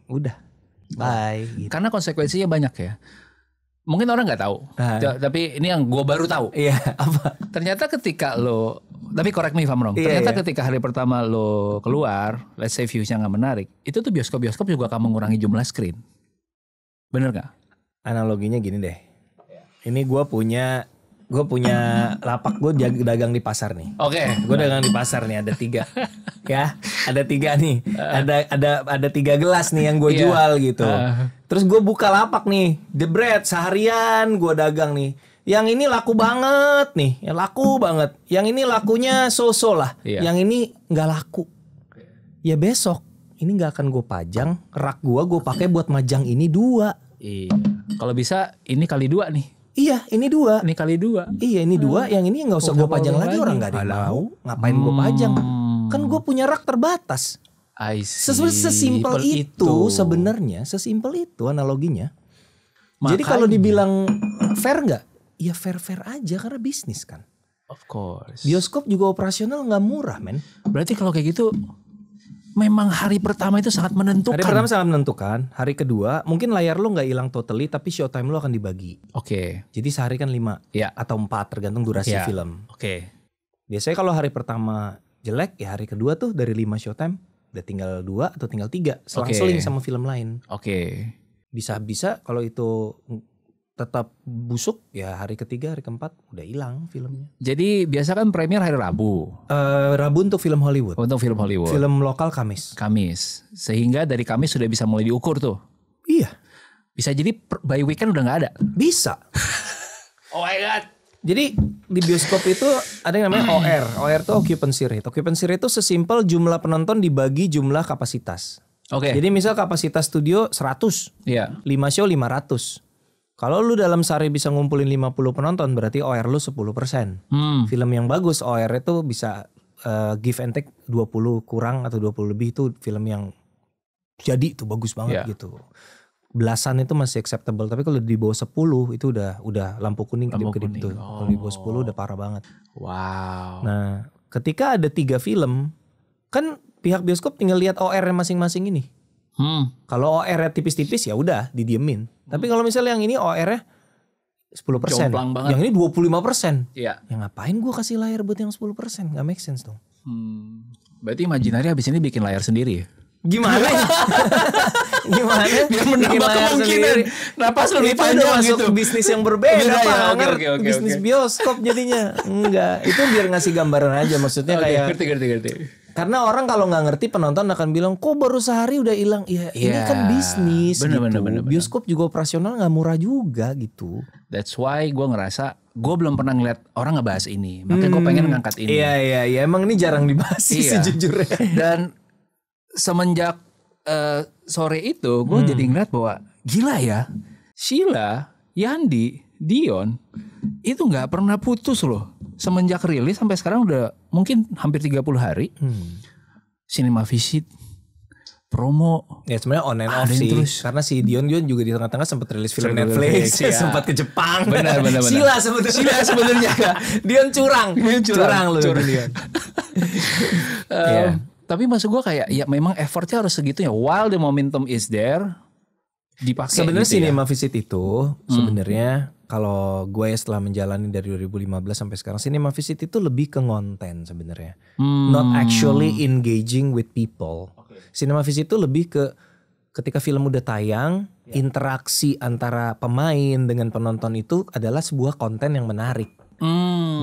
udah. Bye. Gitu. Karena konsekuensinya banyak ya. Mungkin orang nggak tahu. Tapi ini yang gue baru tahu. Iya, apa? Ternyata ketika lo, tapi correct me if I'm wrong. Ternyata ketika hari pertama lo keluar, let's say viewsnya nggak menarik, itu tuh bioskop-bioskop juga akan mengurangi jumlah screen. Bener nggak? Analoginya gini deh. Ini gue punya lapak, gue dagang di pasar nih. Oke. Gue dagang di pasar nih, ada 3. Ya, ada 3 nih. Ada 3 gelas nih yang gue jual gitu. Terus gue buka lapak nih, jebret seharian gue dagang nih. Yang ini laku banget nih, yang laku banget. Yang ini lakunya so-so lah. Yang ini nggak laku. Ya besok ini nggak akan gue pajang. Rak gue pakai buat majang ini 2. Iya. Kalau bisa ini kali 2 nih. Iya, ini 2. Ini kali 2. Iya, ini 2. Yang ini nggak usah gue pajang lagi. Orang nggak ada yang mau. Ngapain gue pajang? Kan gue punya rak terbatas. Sesimpel itu sebenarnya, sesimpel itu analoginya. Jadi kalau dibilang fair nggak? Ya fair aja karena bisnis kan. Of course. Bioskop juga operasional nggak murah, men. Berarti kalau kayak gitu, memang hari pertama itu sangat menentukan. Hari pertama sangat menentukan. Hari kedua mungkin layar lo nggak hilang totally, tapi showtime lo akan dibagi. Oke. Jadi sehari kan 5 atau 4 tergantung durasi film. Oke. Biasanya kalau hari pertama jelek, ya hari kedua tuh dari 5 showtime udah tinggal 2 atau tinggal 3. Selang-seling sama film lain. Oke. Bisa kalau itu tetap busuk, ya hari ketiga, hari keempat udah hilang filmnya. Jadi biasa kan premier hari Rabu. Rabu untuk film Hollywood. Untuk film Hollywood. Film lokal Kamis. Sehingga dari Kamis sudah bisa mulai diukur tuh. Iya. Bisa jadi by weekend udah nggak ada. Bisa. Oh my god. Jadi di bioskop itu ada yang namanya OR. OR itu occupancy rate. Occupancy rate itu sesimpel jumlah penonton dibagi jumlah kapasitas. Oke. Jadi misal kapasitas studio 100. Iya. 5 show 500. Kalau lu dalam sehari bisa ngumpulin 50 penonton, berarti OR lu 10%. Film yang bagus OR itu bisa give and take 20 kurang atau 20 lebih, itu film yang jadi tuh bagus banget gitu. Belasan itu masih acceptable, tapi kalau di bawah 10 itu udah lampu kuning kedip-kedip tuh. Kalau di bawah 10 udah parah banget. Wow. Nah, ketika ada 3 film, kan pihak bioskop tinggal lihat OR-nya masing-masing ini. Kalau OR-nya tipis-tipis ya udah didiemin. Tapi kalau misalnya yang ini OR-nya 10%, yang ini 25%. Iya. Ya ngapain gue kasih layar buat yang 10%? Gak make sense dong. Berarti Imaginary habis ini bikin layar sendiri ya? Gimana? Gimana? Biar menambah kemungkinan napas lebih panjang masuk gitu. Bisnis yang berbeda Pak. Oke. Bisnis bioskop jadinya. Enggak, itu biar ngasih gambaran aja, maksudnya kayak ngerti. karena orang kalau nggak ngerti, penonton akan bilang kok baru sehari udah hilang. Ya ini kan bisnis bener, gitu. bener. Bioskop juga operasional nggak murah juga gitu. That's why gue ngerasa gue belum pernah ngeliat orang ngebahas ini. Makanya gue pengen ngangkat ini. Iya. Emang ini jarang dibahas sih sejujurnya. Dan semenjak sore itu gue jadi ngeliat bahwa gila ya, Sheila, Yandi, Dion itu nggak pernah putus loh. Semenjak rilis sampai sekarang udah mungkin hampir 30 hari. Cinema Visit, promo. Ya sebenarnya on and off Ada yang sih. terus. Karena si Dion juga di tengah-tengah sempat rilis film Film Netflix, Netflix, ya. sempat ke Jepang. Benar. Sila sebenarnya. Dion curang. Curang lu Dion. Iya. Tapi maksud gue kayak ya memang effortnya harus segitunya. While the momentum is there, dipakai. Sebenarnya gitu ya. Cinema Visit itu sebenarnya kalau gue setelah menjalani dari 2015 sampai sekarang, Cinema Visit itu lebih ke konten sebenarnya. Not actually engaging with people. Cinema Visit itu lebih ke ketika film udah tayang, interaksi antara pemain dengan penonton itu adalah sebuah konten yang menarik.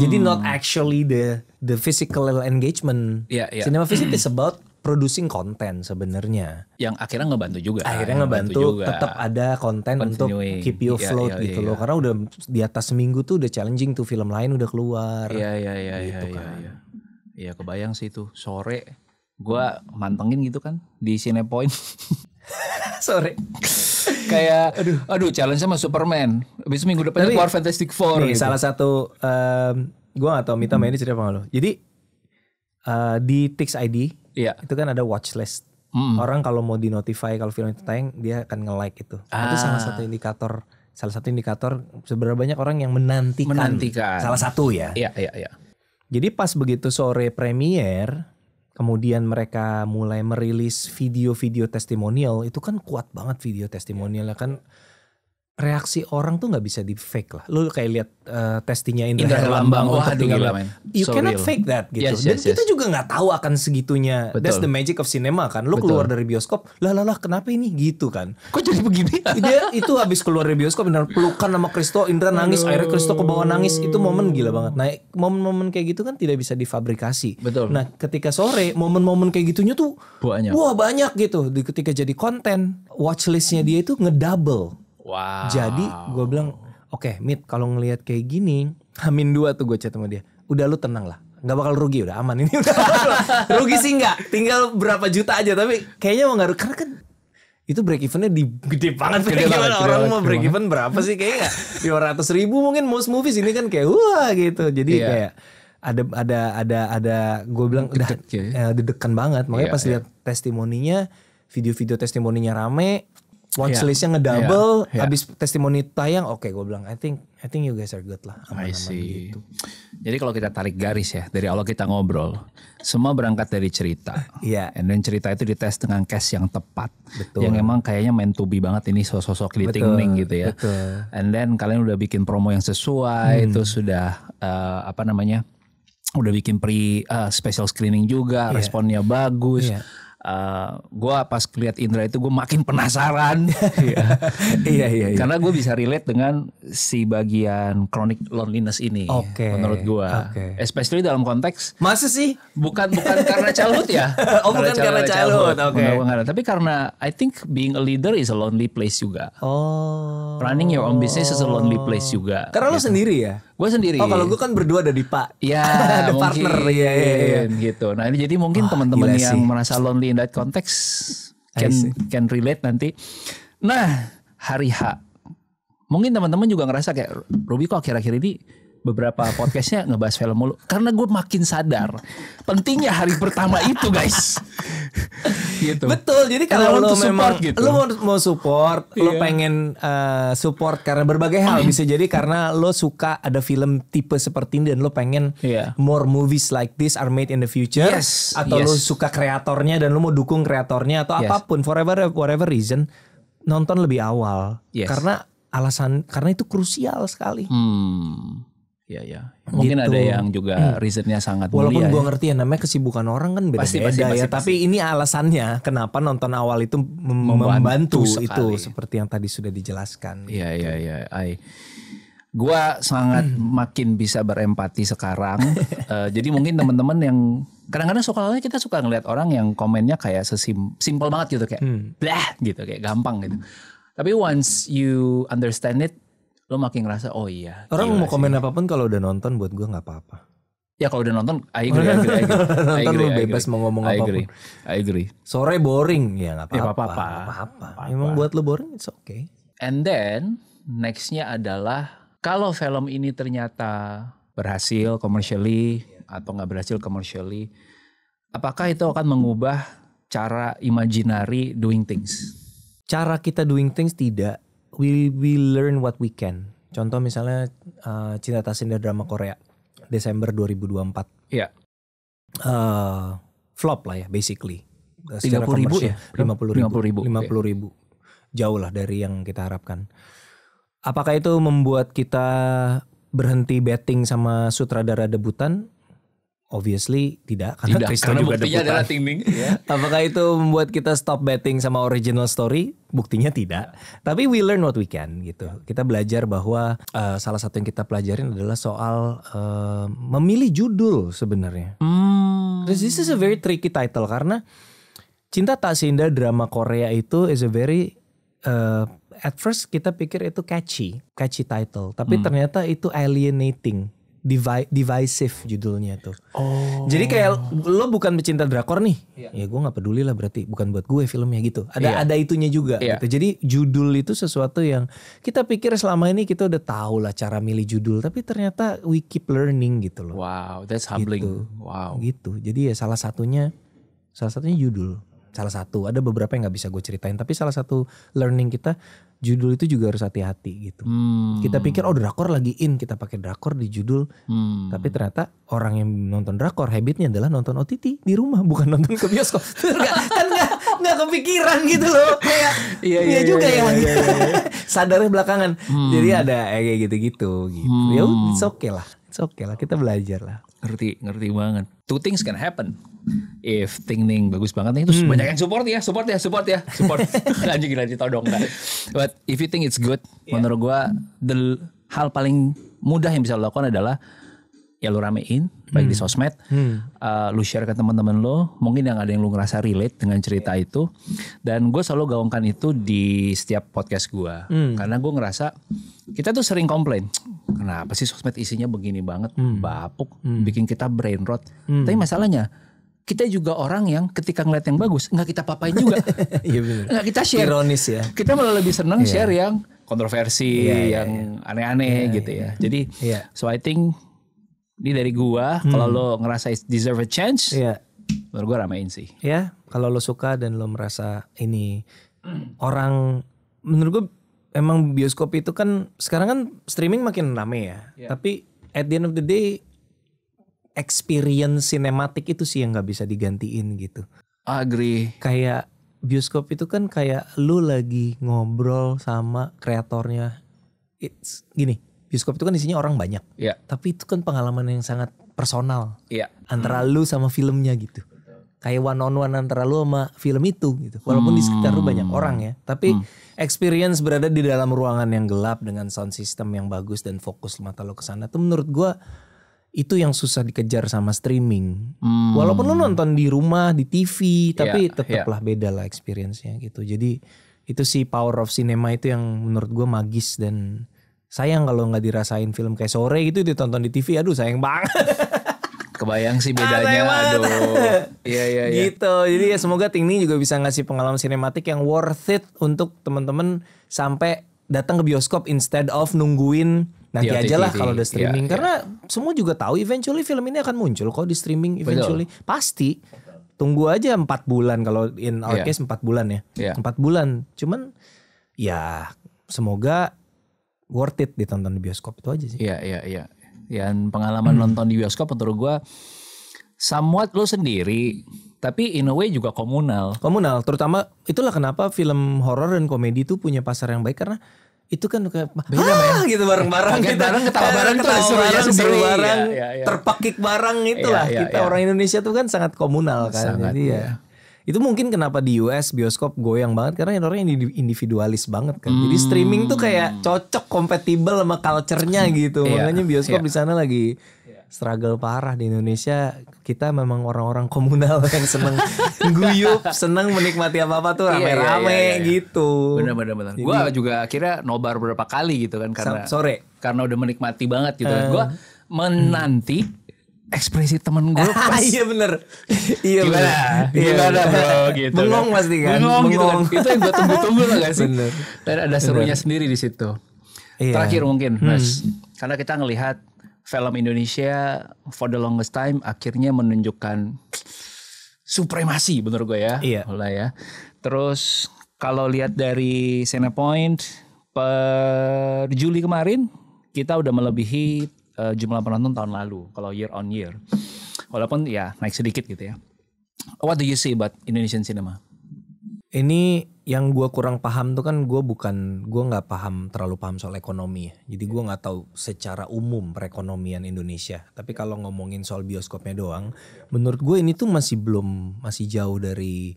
Jadi not actually the physical engagement. Iya. Cinema Visit is about producing konten sebenarnya. Yang akhirnya ngebantu juga. Akhirnya ngebantu tetap ada konten untuk Continuing. keep you afloat gitu loh. Karena udah di atas seminggu tuh udah challenging tuh film lain udah keluar. Iya. Iya kebayang sih itu sore gua mantengin gitu kan di Cinepoint. Sorry. Kayak aduh challenge sama Superman. Habis minggu depan keluar Fantastic Four. Nih, gitu. salah satu gue gak tau Mita mainnya cerita apa lo. Jadi di Tix ID itu kan ada watchlist. Orang kalau mau di notify kalau film itu tayang dia akan nge-like itu. Itu salah satu indikator seberapa banyak orang yang menantikan. Salah satu ya. Iya. Jadi pas begitu sore premier, kemudian mereka mulai merilis video-video testimonial, itu kan kuat banget video testimonialnya kan. Reaksi orang tuh gak bisa di fake lah. Lu kayak lihat testingnya Indra Herlambang. Wah gila men. You cannot fake that gitu. Dan kita juga gak taw akan segitunya. Betul. That's the magic of cinema kan. Lu keluar dari bioskop, lah kenapa ini gitu kan. Kok jadi begini? Dia itu habis keluar dari bioskop Indra pelukan sama Kristo, Indra nangis, akhirnya Kristo ke bawah nangis. Itu momen gila banget. Nah momen-momen kayak gitu kan tidak bisa difabrikasi. Betul. Nah ketika sore momen-momen kayak gitunya tuh banyak gitu. Ketika jadi konten, watchlistnya dia itu ngedouble. Wow. Jadi gue bilang oke, Mit kalau ngelihat kayak gini H-2 tuh gue chat sama dia. Udah lu tenang lah, gak bakal rugi, udah aman ini. Rugi sih gak, tinggal berapa juta aja. Tapi kayaknya mau gak, karena kan itu break evennya gede banget. Orang mau break even berapa sih, kayaknya gak 500.000 mungkin most movies. Ini kan kayak wah gitu. Jadi kayak ada gue bilang udah dedekan banget. Makanya pas lihat testimoninya, video-video testimoninya rame, watchlistnya ngedouble, habis testimoni tayang, oke gue bilang I think you guys are good lah, aman-aman gitu. Jadi kalau kita tarik garis ya, dari awal kita ngobrol, semua berangkat dari cerita. Iya. And then cerita itu dites dengan cast yang tepat. Betul. Yang emang kayaknya meant to be banget, ini sosok Li Ting-ning gitu ya. Betul. And then kalian udah bikin promo yang sesuai, itu sudah udah bikin special screening juga, responnya bagus. Gue pas lihat Indra itu gue makin penasaran. Iya. Karena gue bisa relate dengan si bagian chronic loneliness ini. Menurut gue, especially dalam konteks. Masa sih? Bukan karena childhood ya. Bukan karena childhood. Tapi karena I think being a leader is a lonely place juga. Running your own business is a lonely place juga. Karena lo sendiri ya? Gue sendiri. Kalau gue kan berdua ada di Pak. Iya, ada partner. Iya. Gitu. Nah ini jadi mungkin teman-teman yang merasa lonely in that context can relate nanti. Nah hari H, mungkin teman-teman juga ngerasa kayak Ruby kok akhir-akhir ini beberapa podcastnya ngebahas film mulu. Karena gue makin sadar pentingnya hari pertama itu guys. Gitu. Betul. Jadi kalau lo memang gitu. lo mau support, lo pengen support karena berbagai hal. Bisa jadi karena lo suka ada film tipe seperti ini dan lo pengen more movies like this are made in the future. Atau lo suka kreatornya dan lo mau dukung kreatornya atau apapun, whatever reason, nonton lebih awal. Karena itu krusial sekali. Iya. Mungkin gitu. Ada yang juga reasonnya sangat mulia. Walaupun gue ngerti ya namanya kesibukan orang kan beda-beda ya. Tapi ini alasannya kenapa nonton awal itu membantu itu seperti yang tadi sudah dijelaskan. Iya. Gue sangat makin bisa berempati sekarang. Jadi mungkin teman-teman yang kadang-kadang soalnya kita suka ngeliat orang yang komennya kayak simple banget gitu kayak blah gitu kayak gampang gitu. Tapi once you understand it, lo makin ngerasa oh iya. Orang mau komen apapun kalau udah nonton buat gue nggak apa-apa. Ya kalau udah nonton, I agree. Nonton lo bebas mau ngomong apapun. I agree. Sore boring ya nggak apa-apa. Apa-apa. Emang buat lo boring, it's okay. And then nextnya adalah kalau film ini ternyata berhasil commercially atau nggak berhasil commercially, apakah itu akan mengubah cara imaginary doing things. Cara kita doing things tidak. We learn what we can. Contoh misalnya Cinta Tak Sinda drama Korea Desember 2024. Iya. Flop lah ya basically. 30.000 ya? 50.000. Jauh lah dari yang kita harapkan. Apakah itu membuat kita berhenti betting sama sutradara debutan? Obviously tidak, karena Krista juga buktinya debutan. adalah Ting Ning. Ya. Apakah itu membuat kita stop betting sama original story? Buktinya tidak. Tapi we learn what we can gitu. Kita belajar bahwa salah satu yang kita pelajarin adalah soal memilih judul sebenarnya. This is a very tricky title karena Cinta Tak Sinda drama Korea itu is a very at first kita pikir itu catchy title, tapi ternyata itu alienating. Divisive judulnya tuh. Jadi kayak lo bukan pecinta drakor nih, ya gue nggak peduli lah berarti bukan buat gue filmnya gitu. Ada itunya juga. Gitu. Jadi judul itu sesuatu yang kita pikir selama ini kita udah tahu lah cara milih judul, tapi ternyata we keep learning gitu loh. Wow, that's humbling. Gitu. Wow. Gitu. Jadi ya salah satunya judul. Salah satu, ada beberapa yang nggak bisa gue ceritain, tapi salah satu learning kita judul itu juga harus hati-hati gitu. Kita pikir drakor lagi in, kita pakai drakor di judul, tapi ternyata orang yang nonton drakor habitnya adalah nonton OTT di rumah, bukan nonton ke bioskop. nggak kepikiran gitu loh, kayak iya juga ya. Sadarnya belakangan. Jadi ada kayak gitu-gitu. Ya it's okay lah, kita belajar lah. Ngerti banget. Two things can happen. If Ting Ning bagus banget nih, terus banyak yang support ya. Lanjut todong enggak. But if you think it's good, menurut gua hal paling mudah yang bisa lo lakukan adalah ya lo ramein baik di sosmed, lu share ke teman-teman lo, mungkin yang ada yang lu ngerasa relate dengan cerita itu, dan gue selalu gaungkan itu di setiap podcast gue, karena gue ngerasa kita tuh sering komplain, kenapa sih sosmed isinya begini banget, bapuk, bikin kita brain rot, tapi masalahnya kita juga orang yang ketika ngeliat yang bagus nggak kita papain juga. Iya benar. Nggak kita share. Ironis ya. Kita malah lebih senang share yang kontroversi, yang aneh-aneh gitu ya. Jadi so I think ini dari gua, kalau lo ngerasa deserve a chance, menurut gua ramein sih. Ya, kalau lo suka dan lo merasa ini orang, menurut gua emang bioskop itu kan sekarang kan streaming makin rame ya. Tapi at the end of the day experience sinematik itu sih yang nggak bisa digantiin gitu. Agree. Kayak bioskop itu kan kayak lu lagi ngobrol sama kreatornya. It's gini, bioskop itu kan isinya orang banyak. Tapi itu kan pengalaman yang sangat personal. Antara lu sama filmnya gitu. Kayak one on one antara lu sama film itu gitu. Walaupun di sekitar lu banyak orang ya, tapi experience berada di dalam ruangan yang gelap dengan sound system yang bagus dan fokus mata lu ke sana tuh menurut gua itu yang susah dikejar sama streaming. Walaupun lu nonton di rumah, di TV, tapi tetaplah beda lah experience-nya gitu. Jadi itu sih power of cinema itu yang menurut gue magis, dan sayang kalau nggak dirasain film kayak Sore gitu ditonton di TV. Aduh sayang banget. Kebayang sih bedanya. Aduh. Iya. Gitu. Jadi ya semoga Ting Ning juga bisa ngasih pengalaman sinematik yang worth it untuk teman-teman sampai datang ke bioskop instead of nungguin nanti aja lah kalau udah streaming. Karena semua juga tahu eventually film ini akan muncul kok di streaming eventually. Pasti. Tunggu aja 4 bulan kalau in our case 4 bulan ya. 4 bulan. Cuman ya semoga worth it ditonton di bioskop, itu aja sih. Iya. Dan pengalaman nonton di bioskop menurut gue somewhat lo sendiri, tapi in a way juga komunal. Terutama itulah kenapa film horor dan komedi itu punya pasar yang baik, karena itu kan kayak beda gitu bareng-bareng kita ketawa bareng tuh seru bareng, terpakik bareng itulah. Kita orang Indonesia tuh kan sangat komunal kan. Sangat, jadi ya itu mungkin kenapa di US bioskop goyang banget, karena orang individualis banget kan. Jadi streaming tuh kayak cocok, kompatibel sama culture-nya gitu. Makanya bioskop di sana lagi struggle parah. Di Indonesia kita memang orang-orang komunal yang seneng guyup, seneng menikmati apa-apa tuh rame-rame gitu. Benar. Gue juga akhirnya nobar beberapa kali gitu kan, karena udah menikmati banget gitu kan. Gue menanti ekspresi temen gue pas. Iya bener. Gimana bro gitu. Bengong kan. Pasti kan. Bengong gitu kan. Itu yang gue tunggu-tunggu lah gak sih. Bener. Dan ada serunya sendiri di situ. Terakhir mungkin Mas, karena kita ngelihat film Indonesia for the longest time akhirnya menunjukkan supremasi menurut gue ya. Iya. Mulai ya. Terus kalau lihat dari Cinepoint per Juli kemarin kita udah melebihi jumlah penonton tahun lalu kalau year on year. Walaupun ya naik sedikit gitu ya. What do you see about Indonesian cinema? Ini yang gue kurang paham tuh kan gue nggak terlalu paham soal ekonomi ya. Jadi gue nggak tahu secara umum perekonomian Indonesia. Tapi kalau ngomongin soal bioskopnya doang, menurut gue ini tuh masih jauh dari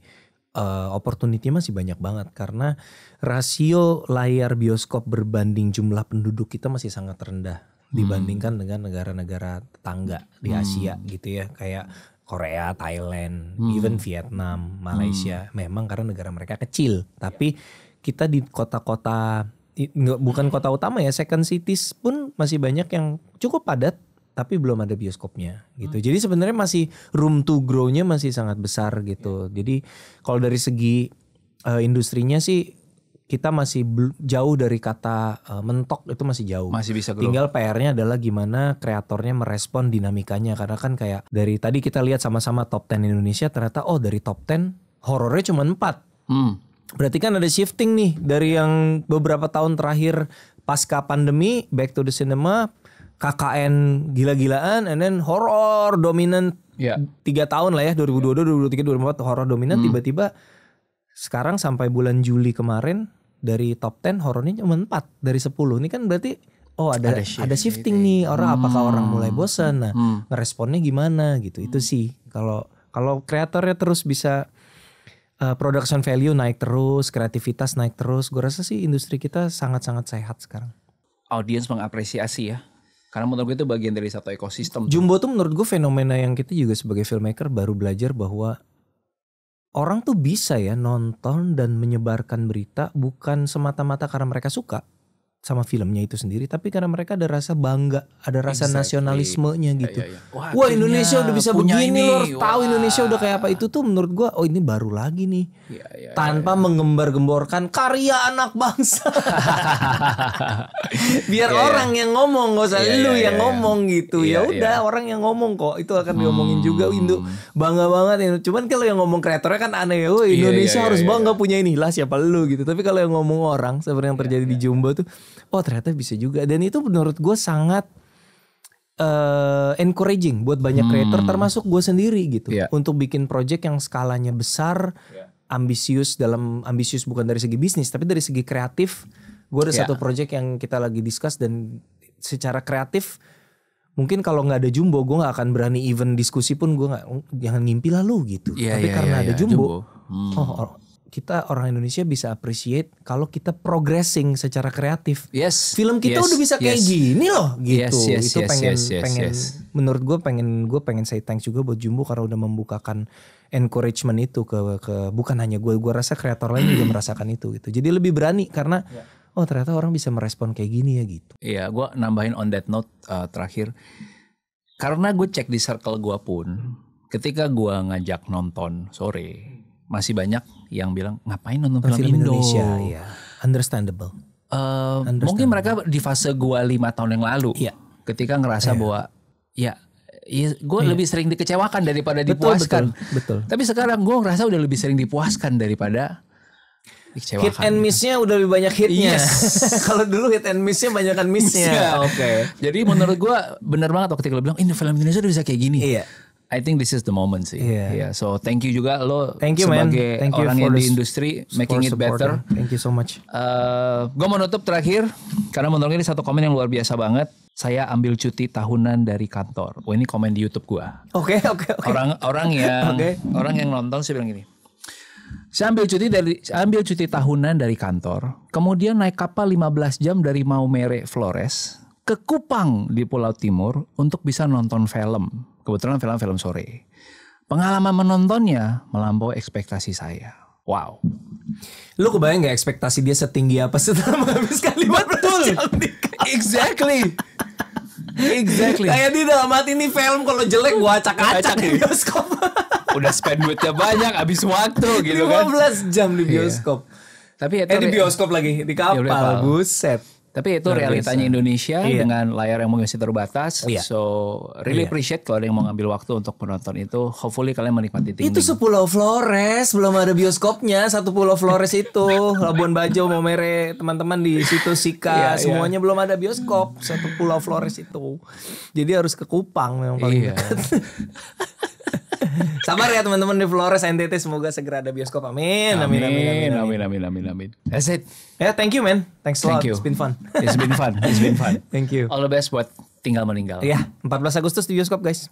opportunity masih banyak banget karena rasio layar bioskop berbanding jumlah penduduk kita masih sangat rendah dibandingkan dengan negara-negara tetangga di Asia gitu ya, kayak Korea, Thailand, even Vietnam, Malaysia. Memang karena negara mereka kecil, tapi kita di kota-kota bukan kota utama ya, second cities pun masih banyak yang cukup padat tapi belum ada bioskopnya gitu. Jadi sebenarnya masih room to grow-nya masih sangat besar gitu. Jadi kalau dari segi industrinya sih kita masih jauh dari kata mentok, itu masih jauh. Masih bisa grow. Tinggal PR-nya adalah gimana kreatornya merespon dinamikanya. Karena kan kayak dari tadi kita lihat sama-sama top 10 Indonesia, ternyata dari top 10 horornya cuma 4. Berarti kan ada shifting nih dari yang beberapa tahun terakhir pasca pandemi, back to the cinema, KKN gila-gilaan, and then horror dominant 3 tahun lah ya, 2022, 2023, 2024 horror dominant. Tiba-tiba sekarang sampai bulan Juli kemarin dari top 10 horornya cuma 4 dari 10. Ini kan berarti ada shifting nih orang. Apakah orang mulai bosan? Nah, ngeresponnya gimana gitu. Itu sih kalau kreatornya terus bisa production value naik terus, kreativitas naik terus, gue rasa sih industri kita sangat-sangat sehat sekarang. Audiens mengapresiasi ya. Karena menurut gue itu bagian dari satu ekosistem. Jumbo tuh menurut gue fenomena yang kita juga sebagai filmmaker baru belajar bahwa orang tuh bisa ya nonton dan menyebarkan berita bukan semata-mata karena mereka suka sama filmnya itu sendiri, tapi karena mereka ada rasa bangga, ada rasa nasionalismenya gitu. Wah, Indonesia udah bisa begini, lo harus tahu Indonesia udah kayak apa. Itu tuh menurut gua, ini baru lagi nih. Tanpa menggembar-gemborkan karya anak bangsa. Biar orang yang ngomong, gak usah lu yang ngomong gitu. Ya udah, orang yang ngomong kok itu akan diomongin juga. Indo bangga banget. Cuman kalau yang ngomong kreatornya kan aneh. Indonesia harus bangga punya ini lah, siapa lu gitu. Tapi kalau yang ngomong orang seperti yang terjadi di Jumbo tuh, ternyata bisa juga. Dan itu menurut gue sangat encouraging buat banyak creator, termasuk gue sendiri gitu, untuk bikin project yang skalanya besar, ambisius bukan dari segi bisnis tapi dari segi kreatif. Gue ada satu project yang kita lagi discuss, dan secara kreatif mungkin kalau nggak ada Jumbo gue nggak akan berani even diskusi pun. Gue nggak, jangan ngimpi lah lu gitu. Tapi karena ada Jumbo. Kita orang Indonesia bisa appreciate kalau kita progressing secara kreatif. Film kita udah bisa kayak gini loh gitu. Itu pengen menurut gue pengen say thanks juga buat Jumbo karena udah membukakan encouragement itu ke bukan hanya gue rasa kreator lain juga merasakan itu gitu. Jadi lebih berani karena ternyata orang bisa merespon kayak gini ya gitu. Iya, gue nambahin on that note terakhir. Karena gue cek di circle gue pun, ketika gue ngajak nonton sore, masih banyak yang bilang ngapain nonton film Indo. Indonesia, ya. Understandable. Mungkin mereka di fase gue 5 tahun yang lalu, ketika ngerasa bahwa gue lebih sering dikecewakan daripada dipuaskan. Betul. Tapi sekarang gue ngerasa udah lebih sering dipuaskan daripada dikecewakan. Hit and miss-nya udah lebih banyak hitnya. Kalau dulu hit and miss-nya banyakan miss-nya. Jadi menurut gue benar banget waktu ketika lo bilang ini film Indonesia udah bisa kayak gini. I think this is the moment sih. So thank you juga lo sebagai orang yang di industri making it better. Thank you so much. Gue mau nutup terakhir karena menurut ini satu komen yang luar biasa banget. Saya ambil cuti tahunan dari kantor. Ini komen di YouTube gue. Oke. Orang yang nonton saya bilang gini. Saya ambil cuti tahunan dari kantor. Kemudian naik kapal 15 jam dari Maumere Flores ke Kupang di Pulau Timur untuk bisa nonton film. Kebetulan film sore. Pengalaman menontonnya melampaui ekspektasi saya. Wow. Lu kebayang gak ekspektasi dia setinggi apa setelah menghabiskan 15 jam di kapal? Exactly. Kayak di dalam hati ini film kalau jelek gua acak-acak di bioskop. Udah spend duitnya banyak, habis waktu gitu kan. 15 jam di bioskop. Tapi di bioskop lagi, di kapal. Buset. Tapi itu Luar realitanya biasa. Indonesia Iya. dengan layar yang masih terbatas. Iya. So really Iya. appreciate kalau ada yang mau ngambil waktu untuk menonton itu. Hopefully kalian menikmati Ting Itu Ting. Sepulau Flores, belum ada bioskopnya. Satu Pulau Flores itu, Labuan Bajo, Maumere, teman-teman di situ Sika, Iya, semuanya belum ada bioskop. Satu Pulau Flores itu. Jadi harus ke Kupang memang paling Iya. dekat. Sabar ya teman-teman di Flores NTT, semoga segera ada bioskop. Amin. Amin. Amin. Amin. Amin. That's it. Ya, thank you man. Thanks a lot. Thank you. It's been fun. It's been fun. Thank you. All the best buat tinggal meninggal. Ya, 14 Agustus di bioskop guys.